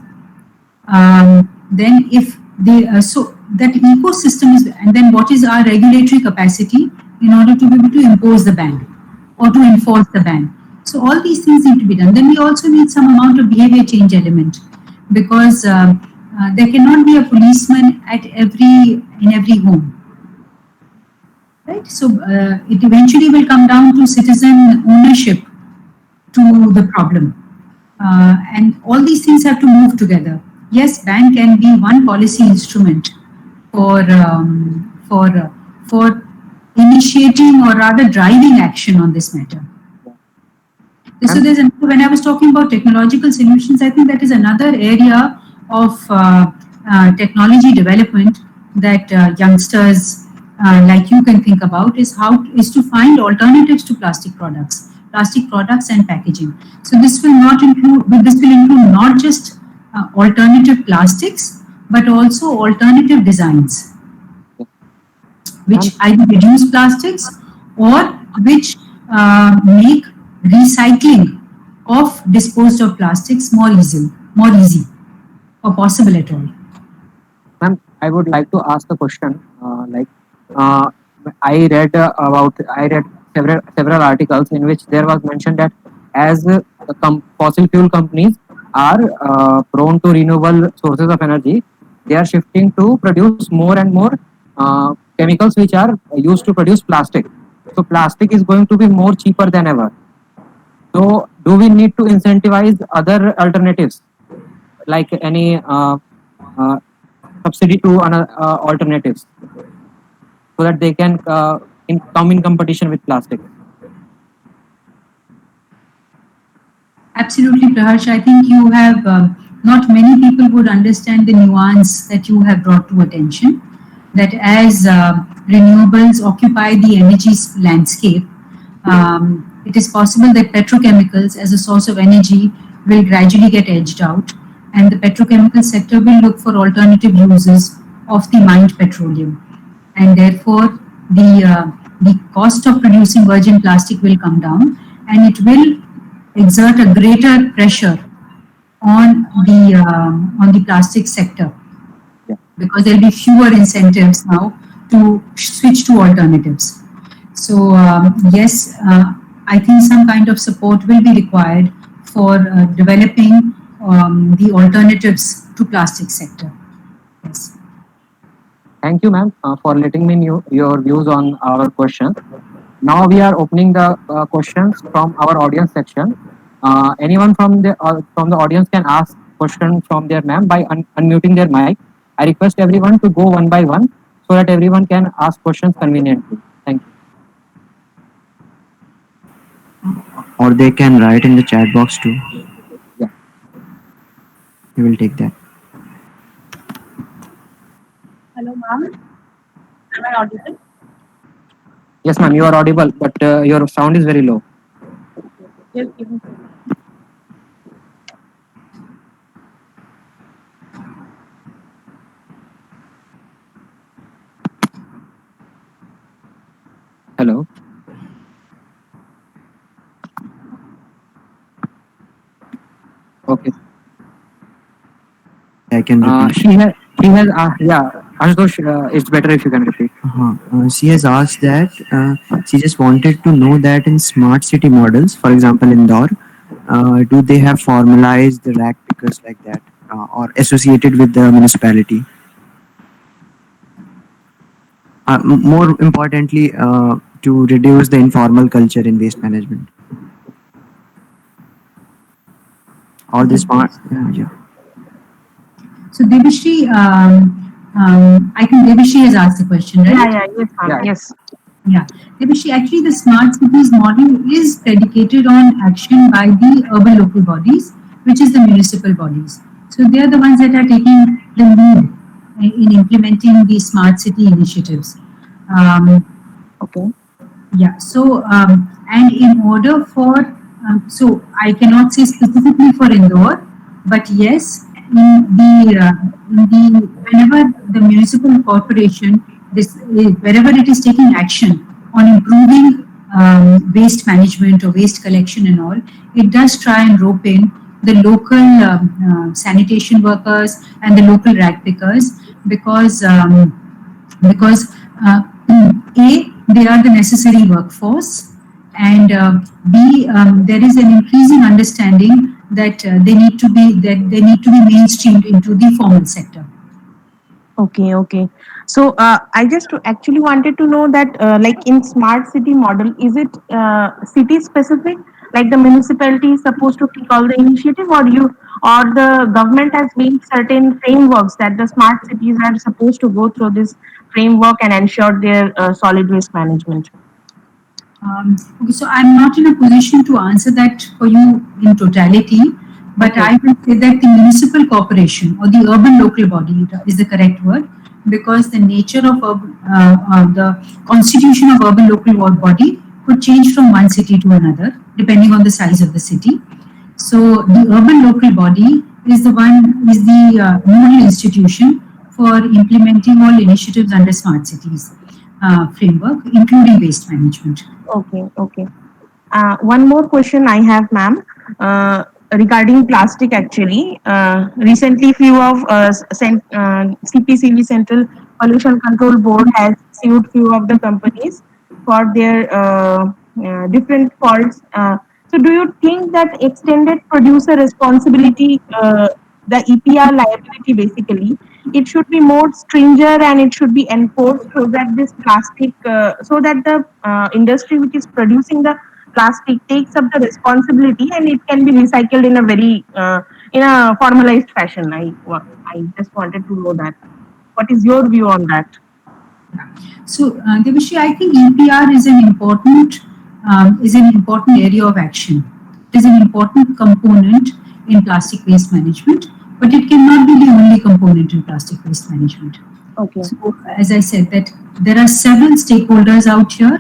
Then if they, so that ecosystem is, and then what is our regulatory capacity in order to be able to impose the ban or to enforce the ban? So all these things need to be done. Then we also need some amount of behavior change element, because there cannot be a policeman in every home. Right? So it eventually will come down to citizen ownership to the problem. And all these things have to move together. Yes, ban can be one policy instrument for initiating or rather driving action on this matter. So there's when I was talking about technological solutions, I think that is another area of technology development that youngsters like you can think about is to find alternatives to plastic products and packaging. So this will include not just alternative plastics, but also alternative designs, which either reduce plastics or which make recycling of disposed of plastics more easy or possible at all. Ma'am, I would like to ask a question. I read several articles in which there was mentioned that as fossil fuel companies are prone to renewable sources of energy, they are shifting to produce more and more chemicals which are used to produce plastic. So plastic is going to be more cheaper than ever. So do we need to incentivize other alternatives, like any subsidy to alternatives, so that they can come in competition with plastic? Absolutely, Praharsh. I think you have not many people would understand the nuance that you have brought to attention. That as renewables occupy the energy landscape, it is possible that petrochemicals as a source of energy will gradually get edged out, and the petrochemical sector will look for alternative uses of the mined petroleum, and therefore the cost of producing virgin plastic will come down, and it will exert a greater pressure on the plastic sector, because there will be fewer incentives now to switch to alternatives. So yes, I think some kind of support will be required for developing the alternatives to plastic sector. Yes. Thank you, ma'am, for letting me know your views on our questions. Now we are opening the questions from our audience section. Anyone from the audience can ask questions from their ma'am by unmuting their mic. I request everyone to go one by one so that everyone can ask questions conveniently. Thank you. Or they can write in the chat box too. he will take that. Hello, ma'am. Am I audible? Yes, ma'am, you are audible, but your sound is very low. Just give me. Hello. Okay. I can repeat. He has, yeah, Ashutosh, it's better if you can repeat. She has asked that she just wanted to know that in smart city models, for example, Indore, do they have formalized the rack pickers like that or associated with the municipality? More importantly, to reduce the informal culture in waste management. All this smart, yeah. So Debashri, I think Debashri has asked the question, right? Yeah, yes, ma'am. Yeah. Yes. Yeah. Debashri, actually the smart cities model is predicated on action by the urban local bodies, which is the municipal bodies. So they are the ones that are taking the lead in implementing the smart city initiatives. Um, Okay. Yeah. So, and in order for, so I cannot say specifically for Indore, but yes, whenever the municipal corporation, wherever it is taking action on improving waste management or waste collection and all, it does try and rope in the local sanitation workers and the local rag pickers because because A, they are the necessary workforce, and B, there is an increasing understanding that they need to be mainstreamed into the formal sector. Okay, okay. So I just actually wanted to know that, like in smart city model, is it city specific? Like the municipality is supposed to take all the initiative, or the government has made certain frameworks that the smart cities are supposed to go through this framework and ensure their solid waste management. Okay, so I'm not in a position to answer that for you in totality, but Okay. I will say that the municipal corporation or the urban local body is the correct word because the nature of the constitution of urban local body could change from one city to another depending on the size of the city. So the urban local body is the nodal institution for implementing all initiatives under smart cities framework, including waste management. Okay, okay. One more question I have, ma'am, regarding plastic. Actually, recently, few of CPCB Central Pollution Control Board has sued few of the companies for their different faults. So, do you think that extended producer responsibility, the EPR liability, basically, it should be more stringent and it should be enforced so that this plastic, so that the industry which is producing the plastic takes up the responsibility and it can be recycled in a very in a formalized fashion. I just wanted to know that. What is your view on that? So, Devashi, I think EPR is an important area of action. It is an important component in plastic waste management, but it cannot be the only component in plastic waste management. Okay. So, as I said, that there are several stakeholders out here,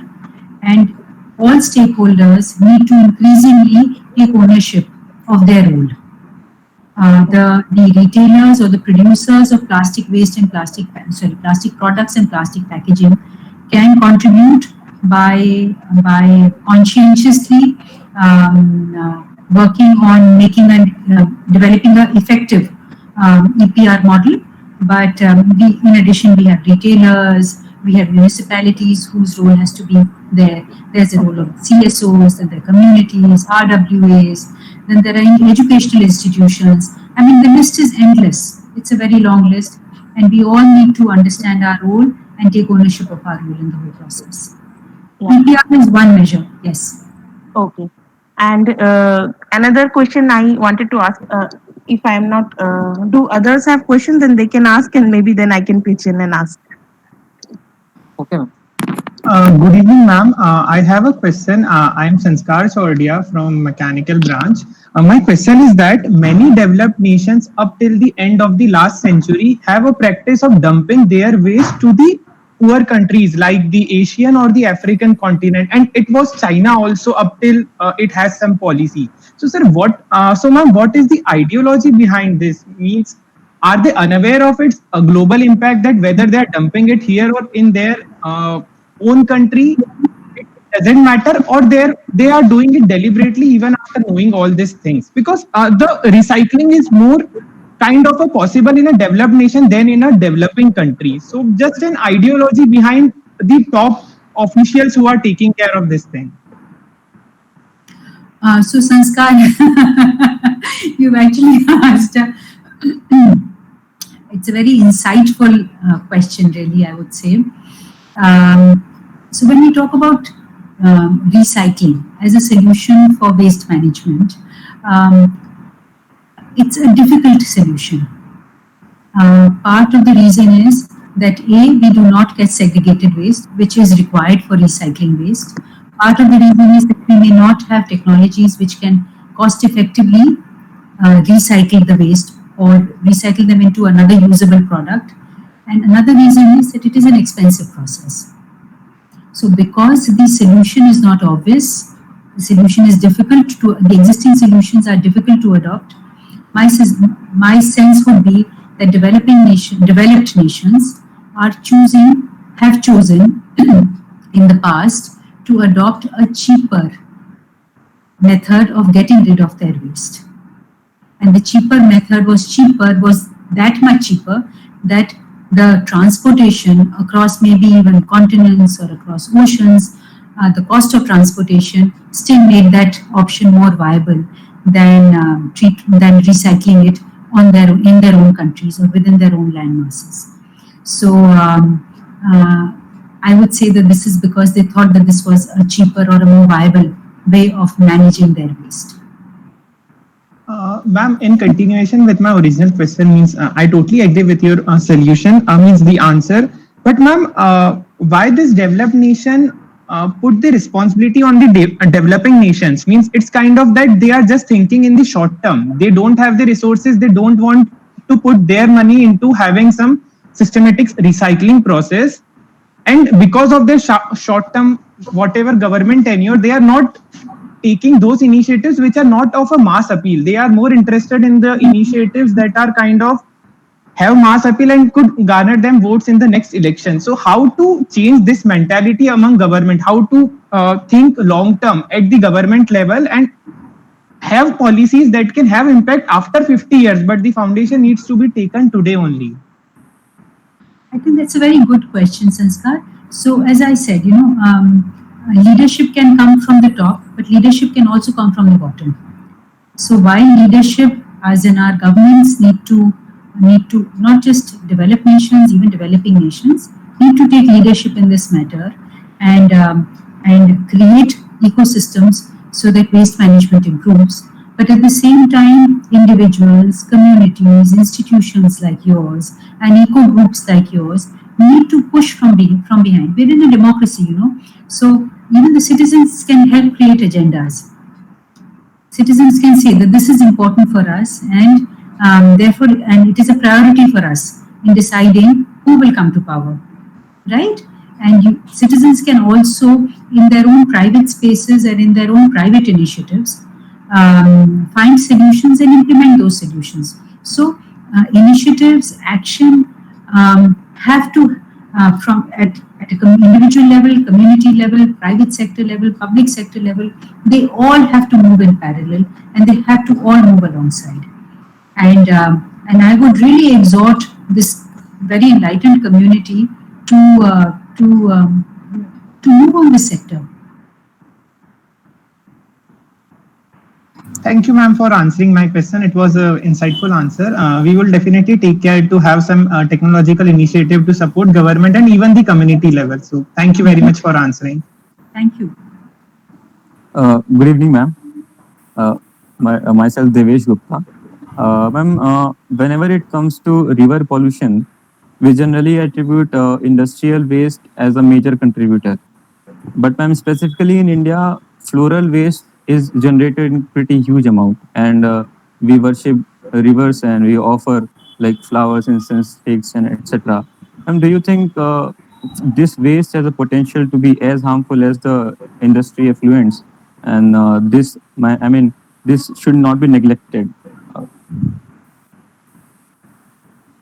and all stakeholders need to increasingly take ownership of their role. The retailers or the producers of plastic waste and plastic products and plastic packaging can contribute by conscientiously working on making and developing an effective EPR model. But in addition, we have retailers, we have municipalities whose role has to be there. There's a role of CSOs, and there are communities, RWAs, then there are educational institutions. I mean, the list is endless. It's a very long list, and we all need to understand our role and take ownership of our role in the whole process. Yeah. EPR is one measure, yes. Okay. And another question I wanted to ask, if I am not, do others have questions? Then they can ask, and maybe then I can pitch in and ask. Okay, ma'am. Good evening, ma'am. I have a question. I am Sanskar Sordia from Mechanical Branch. My question is that many developed nations up till the end of the last century have a practice of dumping their waste to the poor countries like the Asian or the African continent, and it was China also up till it has some policy. So, sir, ma'am, what is the ideology behind this? Means, are they unaware of its global impact, that whether they are dumping it here or in their own country, it doesn't matter, or they are doing it deliberately even after knowing all these things? Because the recycling is more kind of a possible in a developed nation than in a developing country. So just an ideology behind the top officials who are taking care of this thing. So Sanskar, you've actually asked. It's a very insightful question, really, I would say. So when we talk about recycling as a solution for waste management, it's a difficult solution. Part of the reason is that we do not get segregated waste, which is required for recycling waste. Part of the reason is that we may not have technologies which can cost effectively recycle the waste or recycle them into another usable product. And another reason is that it is an expensive process. So because the solution is not obvious, the solution is difficult to, the existing solutions are difficult to adopt, my sense would be that developed nations have chosen in the past to adopt a cheaper method of getting rid of their waste. And the cheaper method was that much cheaper that the transportation across maybe even continents or across oceans, the cost of transportation still made that option more viable than recycling it in their own countries or within their own land masses. So I would say that this is because they thought that this was a cheaper or a more viable way of managing their waste. Ma'am, in continuation with my original question, means I totally agree with your solution, means the answer. But ma'am, why this developed nation put the responsibility on the developing nations? Means it's kind of that they are just thinking in the short term. They don't have the resources. They don't want to put their money into having some systematic recycling process. And because of their short term, whatever government tenure, they are not taking those initiatives which are not of a mass appeal. They are more interested in the initiatives that are kind of have mass appeal and could garner them votes in the next election. So how to change this mentality among government? How to think long term at the government level and have policies that can have impact after 50 years, but the foundation needs to be taken today only? I think that's a very good question, Sanskar. So as I said, leadership can come from the top, but leadership can also come from the bottom. So while leadership, as in our governments, need to not just developed nations, even developing nations, need to take leadership in this matter and create ecosystems so that waste management improves. But at the same time, individuals, communities, institutions like yours, and eco groups like yours need to push from behind. We're in a democracy, so even the citizens can help create agendas. Citizens can say that this is important for us, and therefore, and it is a priority for us in deciding who will come to power, right? And citizens can also, in their own private spaces and in their own private initiatives, find solutions and implement those solutions. So, initiatives, action have to, from at individual level, community level, private sector level, public sector level, they all have to move in parallel and they have to all move alongside. And I would really exhort this very enlightened community to move on this sector. Thank you, ma'am, for answering my question. It was an insightful answer. We will definitely take care to have some technological initiative to support government and even the community level. So thank you very much for answering. Thank you. Good evening, ma'am. Myself, Devesh Gupta. Ma'am, whenever it comes to river pollution, we generally attribute industrial waste as a major contributor. But ma'am, specifically in India, floral waste is generated in pretty huge amount, and we worship rivers and we offer like flowers, incense, sticks, and etc. And do you think this waste has a potential to be as harmful as the industry effluents? And I mean, this should not be neglected.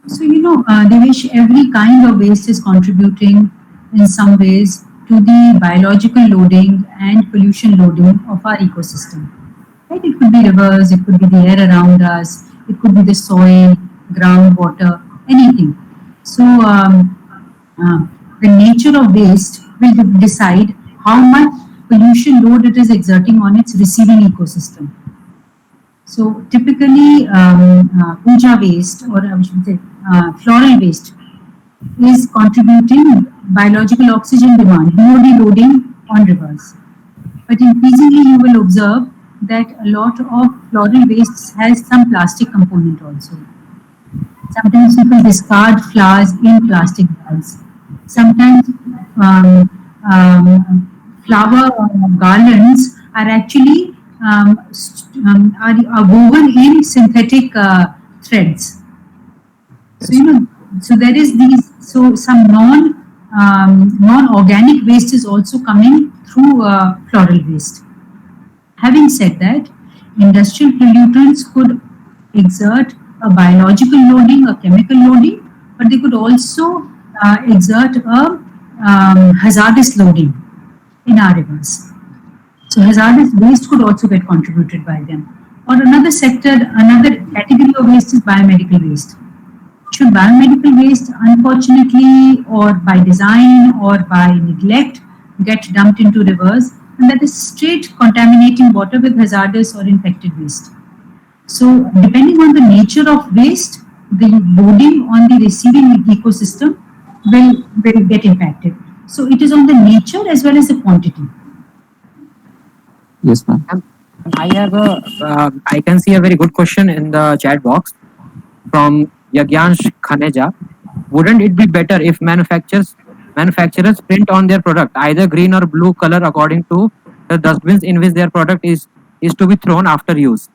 So, Devesh, every kind of waste is contributing in some ways to the biological loading and pollution loading of our ecosystem. Right? It could be rivers, it could be the air around us, it could be the soil, groundwater, anything. So, the nature of waste will decide how much pollution load it is exerting on its receiving ecosystem. So typically, puja waste, or I should say floral waste, is contributing biological oxygen demand, BOD loading on rivers. But increasingly, you will observe that a lot of floral waste has some plastic component also. Sometimes people discard flowers in plastic bags. Sometimes flower garlands are actually are woven in synthetic threads. So so there is these. So some non-organic waste is also coming through floral waste. Having said that, industrial pollutants could exert a biological loading, a chemical loading, but they could also exert a hazardous loading in our rivers. So hazardous waste could also get contributed by them. Or another category of waste is biomedical waste. Should biomedical waste, unfortunately, or by design or by neglect, get dumped into rivers, and that is straight contaminating water with hazardous or infected waste. So depending on the nature of waste, the loading on the receiving ecosystem will get impacted. So it is on the nature as well as the quantity. Yes, ma'am. I can see a very good question in the chat box from Yagyansh Khaneja. Wouldn't it be better if manufacturers print on their product either green or blue color according to the dustbins in which their product is to be thrown after use?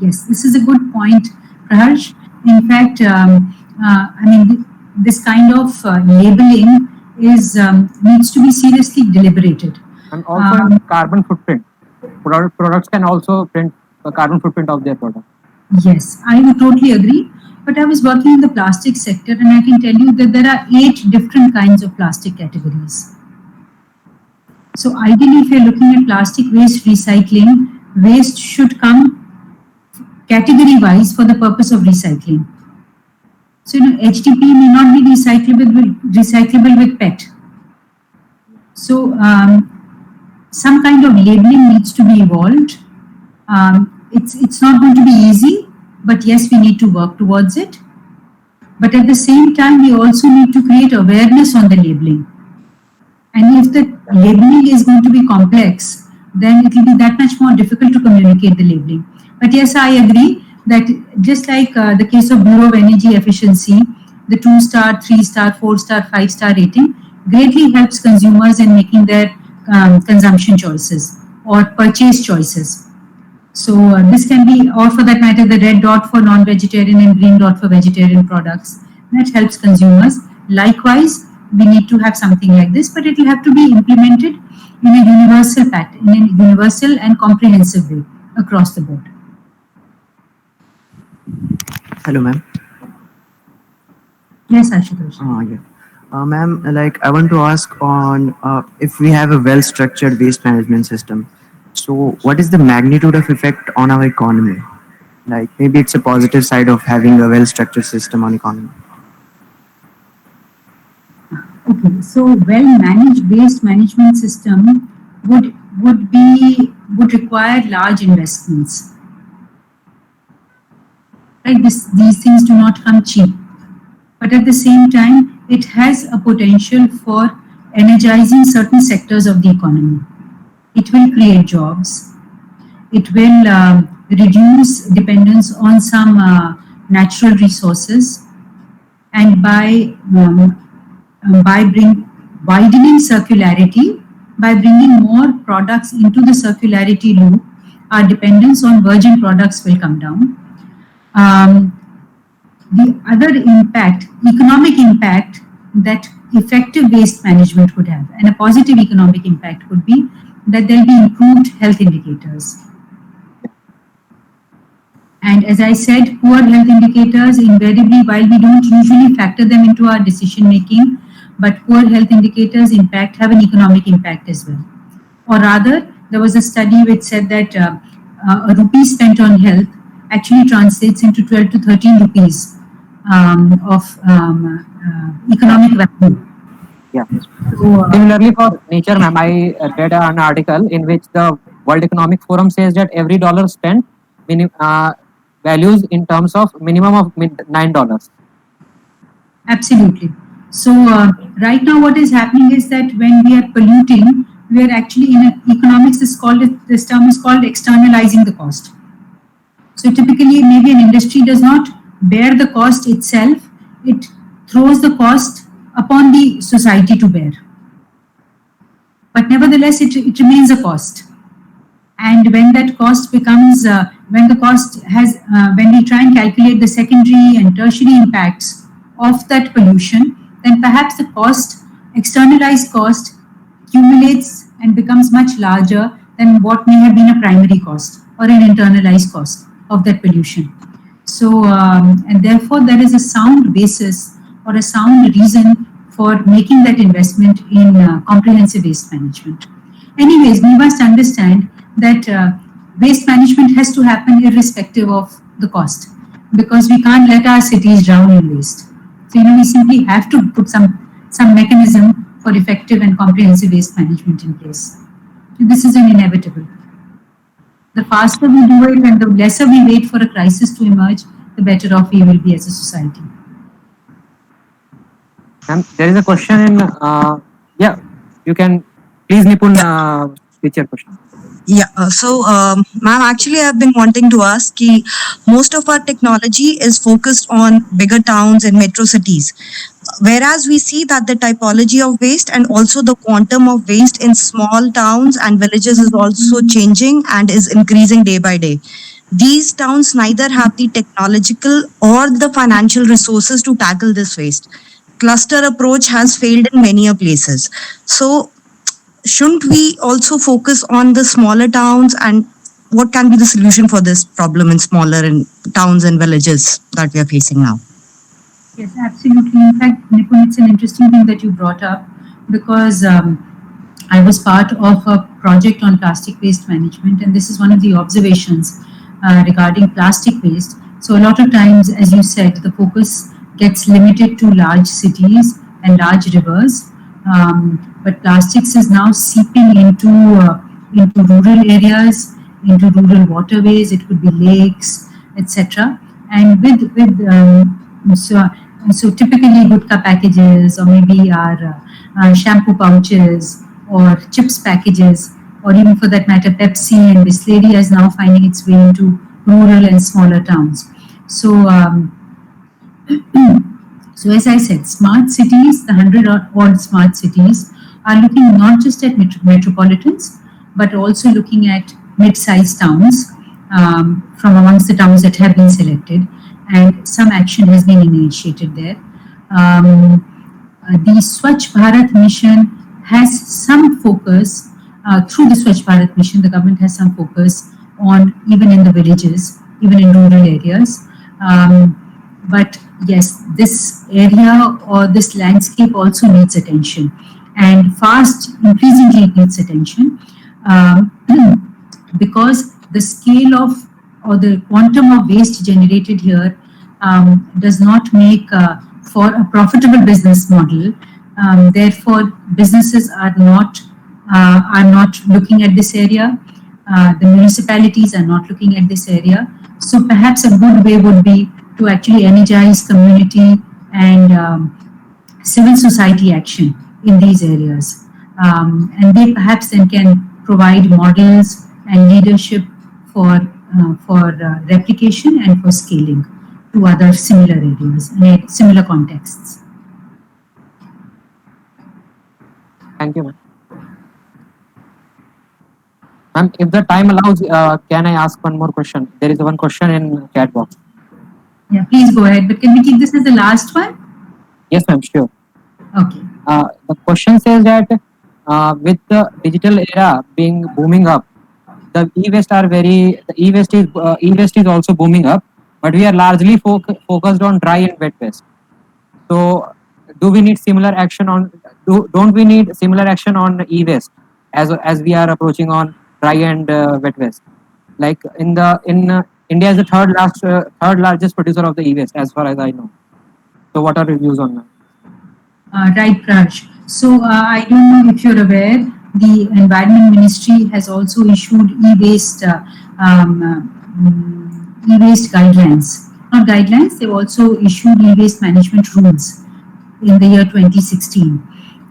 Yes, this is a good point, Praharsh. In fact, this kind of labeling needs to be seriously deliberated. And also carbon footprint. Products can also print the carbon footprint of their product. Yes, I would totally agree. But I was working in the plastic sector, and I can tell you that there are 8 different kinds of plastic categories. So ideally, if you're looking at plastic waste recycling, waste should come category-wise for the purpose of recycling. So HDP may not be recyclable with PET. So some kind of labeling needs to be evolved. It's not going to be easy, but yes, we need to work towards it. But at the same time, we also need to create awareness on the labeling. And if the labeling is going to be complex, then it will be that much more difficult to communicate the labeling. But yes, I agree that just like the case of Bureau of Energy Efficiency, the 2-star, 3-star, 4-star, 5-star rating greatly helps consumers in making their consumption choices or purchase choices. So this can be, or for that matter, the red dot for non-vegetarian and green dot for vegetarian products. That helps consumers. Likewise, we need to have something like this, but it will have to be implemented in a universal and comprehensive way across the board. Hello, ma'am. Yes, Ashutosh. Yeah. Ma'am, I want to ask on if we have a well-structured waste management system. So, what is the magnitude of effect on our economy? Maybe it's a positive side of having a well-structured system on economy. Okay, so well-managed waste management system would require large investments. Right, these things do not come cheap, but at the same time, it has a potential for energizing certain sectors of the economy. It will create jobs. It will reduce dependence on some natural resources, and by widening circularity, by bringing more products into the circularity loop, our dependence on virgin products will come down. The other impact, economic impact that effective waste management would have, and a positive economic impact would be that there will be improved health indicators. And as I said, poor health indicators invariably, while we don't usually factor them into our decision making, but poor health indicators impact have an economic impact as well. Or rather, there was a study which said that a rupee spent on health actually translates into 12 to 13 rupees of economic value. Yeah. So, Similarly, for nature, ma'am, I read an article in which the World Economic Forum says that every dollar spent values in terms of minimum of $9. absolutely. So right now what is happening is that when we are polluting, we are actually in economics, this term is called externalizing the cost. So typically maybe an industry does not bear the cost itself, it throws the cost upon the society to bear. But nevertheless, it remains a cost. And when that cost becomes, when we try and calculate the secondary and tertiary impacts of that pollution, then perhaps the cost, externalized cost, accumulates and becomes much larger than what may have been a primary cost or an internalized cost of that pollution. So, and therefore there is a sound basis or a sound reason for making that investment in comprehensive waste management. Anyways, we must understand that waste management has to happen irrespective of the cost, because we can't let our cities drown in waste. So, we simply have to put some mechanism for effective and comprehensive waste management in place. This is an inevitable. The faster we do it and the lesser we wait for a crisis to emerge, the better off we will be as a society. Ma'am, there is a question in, yeah, you can, please Nipun, with your question. Yeah, ma'am, actually I've been wanting to ask ki most of our technology is focused on bigger towns and metro cities, whereas we see that the typology of waste and also the quantum of waste in small towns and villages is also changing and is increasing day by day. These towns neither have the technological or the financial resources to tackle this waste. Cluster approach has failed in many places. So shouldn't we also focus on the smaller towns, and what can be the solution for this problem in smaller towns and villages that we are facing now? Yes, absolutely. In fact, Nipun, it's an interesting thing that you brought up, because I was part of a project on plastic waste management, and this is one of the observations regarding plastic waste. So a lot of times, as you said, the focus gets limited to large cities and large rivers. But plastics is now seeping into rural areas, into rural waterways. It could be lakes, etc. And so typically gutka packages, or maybe our shampoo pouches, or chips packages, or even for that matter Pepsi and Bisleri is now finding its way into rural and smaller towns. So so as I said, smart cities, the 100-odd smart cities, are looking not just at metropolitans, but also looking at mid-sized towns from amongst the towns that have been selected, and some action has been initiated there. The Swachh Bharat mission has some focus, through the Swachh Bharat mission, the government has some focus on even in the villages, even in rural areas. But yes, this area or this landscape also needs attention, and fast, increasingly it needs attention, because the scale of or the quantum of waste generated here does not make for a profitable business model. Therefore, businesses are not looking at this area. The municipalities are not looking at this area. So perhaps a good way would be to actually energize community and civil society action in these areas. And they perhaps then can provide models and leadership for replication and for scaling to other similar areas and similar contexts. Thank you, ma'am. Ma'am, if the time allows, can I ask one more question? There is one question in chat box. Yeah, please go ahead. But can we keep this as the last one? Yes, ma'am, sure. Okay. The question says that with the digital era being booming up, the e-waste is also booming up, but we are largely focused on dry and wet waste. So, do we need similar action on? Don't we need similar action on e-waste as we are approaching on dry and wet waste? Like in India is the third largest producer of the e-waste as far as I know. So, what are your views on that? Right, Raj. So I don't know if you're aware, the Environment Ministry has also issued e-waste guidelines. Not guidelines, they've also issued e-waste management rules in the year 2016.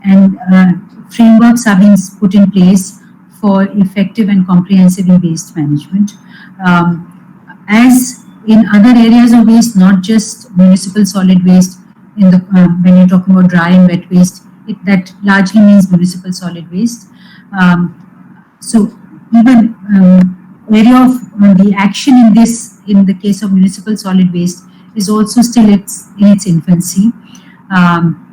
And frameworks are being put in place for effective and comprehensive e-waste management. As in other areas of waste, not just municipal solid waste, when you're talking about dry and wet waste, that largely means municipal solid waste. So even area of the action in the case of municipal solid waste is also still in its infancy.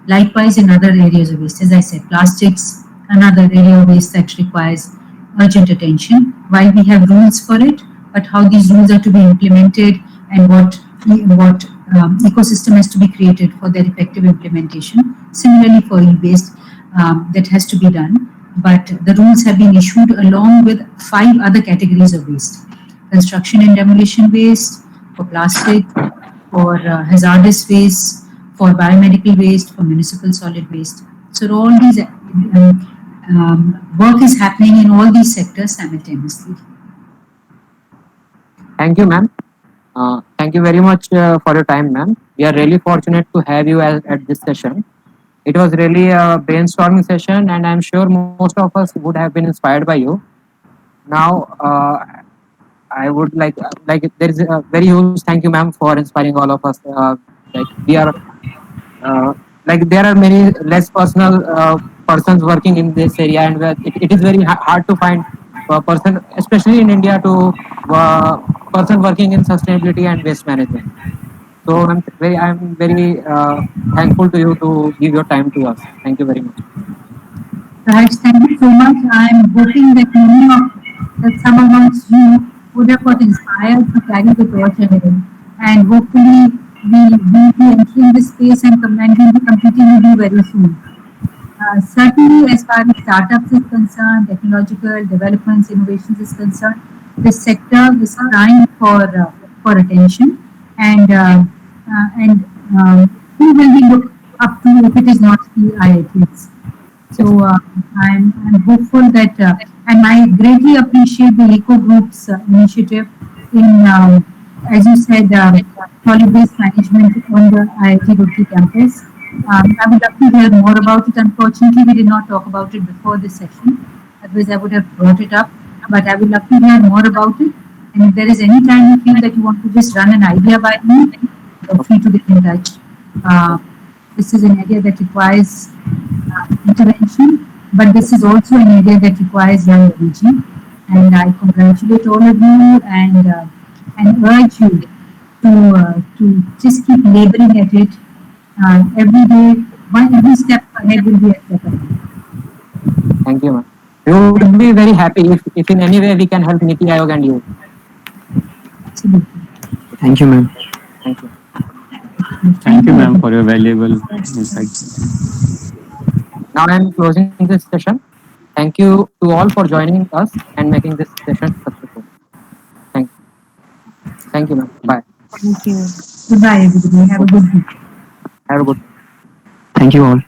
Likewise in other areas of waste, as I said, plastics, another area of waste that requires urgent attention. While we have rules for it, but how these rules are to be implemented and what ecosystem has to be created for their effective implementation. Similarly for e-waste, that has to be done. But the rules have been issued along with 5 other categories of waste: construction and demolition waste, for plastic, for hazardous waste, for biomedical waste, for municipal solid waste. So all these work is happening in all these sectors simultaneously. Thank you, ma'am. Thank you very much for your time, ma'am. We are really fortunate to have you at this session. It was really a brainstorming session, and I'm sure most of us would have been inspired by you. Now, I would like there is a very huge thank you, ma'am, for inspiring all of us. We are there are many less personal persons working in this area, and it is very hard to find a person, especially in India, to person working in sustainability and waste management. So I'm very thankful to you to give your time to us. Thank you very much. Raj, thank you so much. I'm hoping that some amongst you would have got inspired to carry the torch ahead, and hopefully we will be entering this space and will be competing with you very soon. Certainly, as far as startups is concerned, technological developments, innovations is concerned, this sector is crying for attention, and who will we look up to if it is not the IITs? So I'm hopeful that, and I greatly appreciate the Eco Group's initiative in, as you said, solid waste management on the IIT Roorkee campus. I would love to hear more about it. Unfortunately, we did not talk about it before this session. Otherwise, I would have brought it up. But I would love to hear more about it. And if there is any time you feel that you want to just run an idea by me, feel free to get in touch. This is an area that requires intervention, but this is also an area that requires young energy. And I congratulate all of you and urge you to just keep laboring at it. Every day, every step ahead will be a step ahead. Thank you, ma'am. We would be very happy if in any way we can help Niti Aayog and you. Absolutely. Thank you, ma'am. Thank you. Thank you, ma'am, for your valuable insights. Now I am closing this session. Thank you to all for joining us and making this session successful. Thank you, ma'am. Bye. Thank you. Goodbye, everybody. Have a good week. Have a good. Thank you all.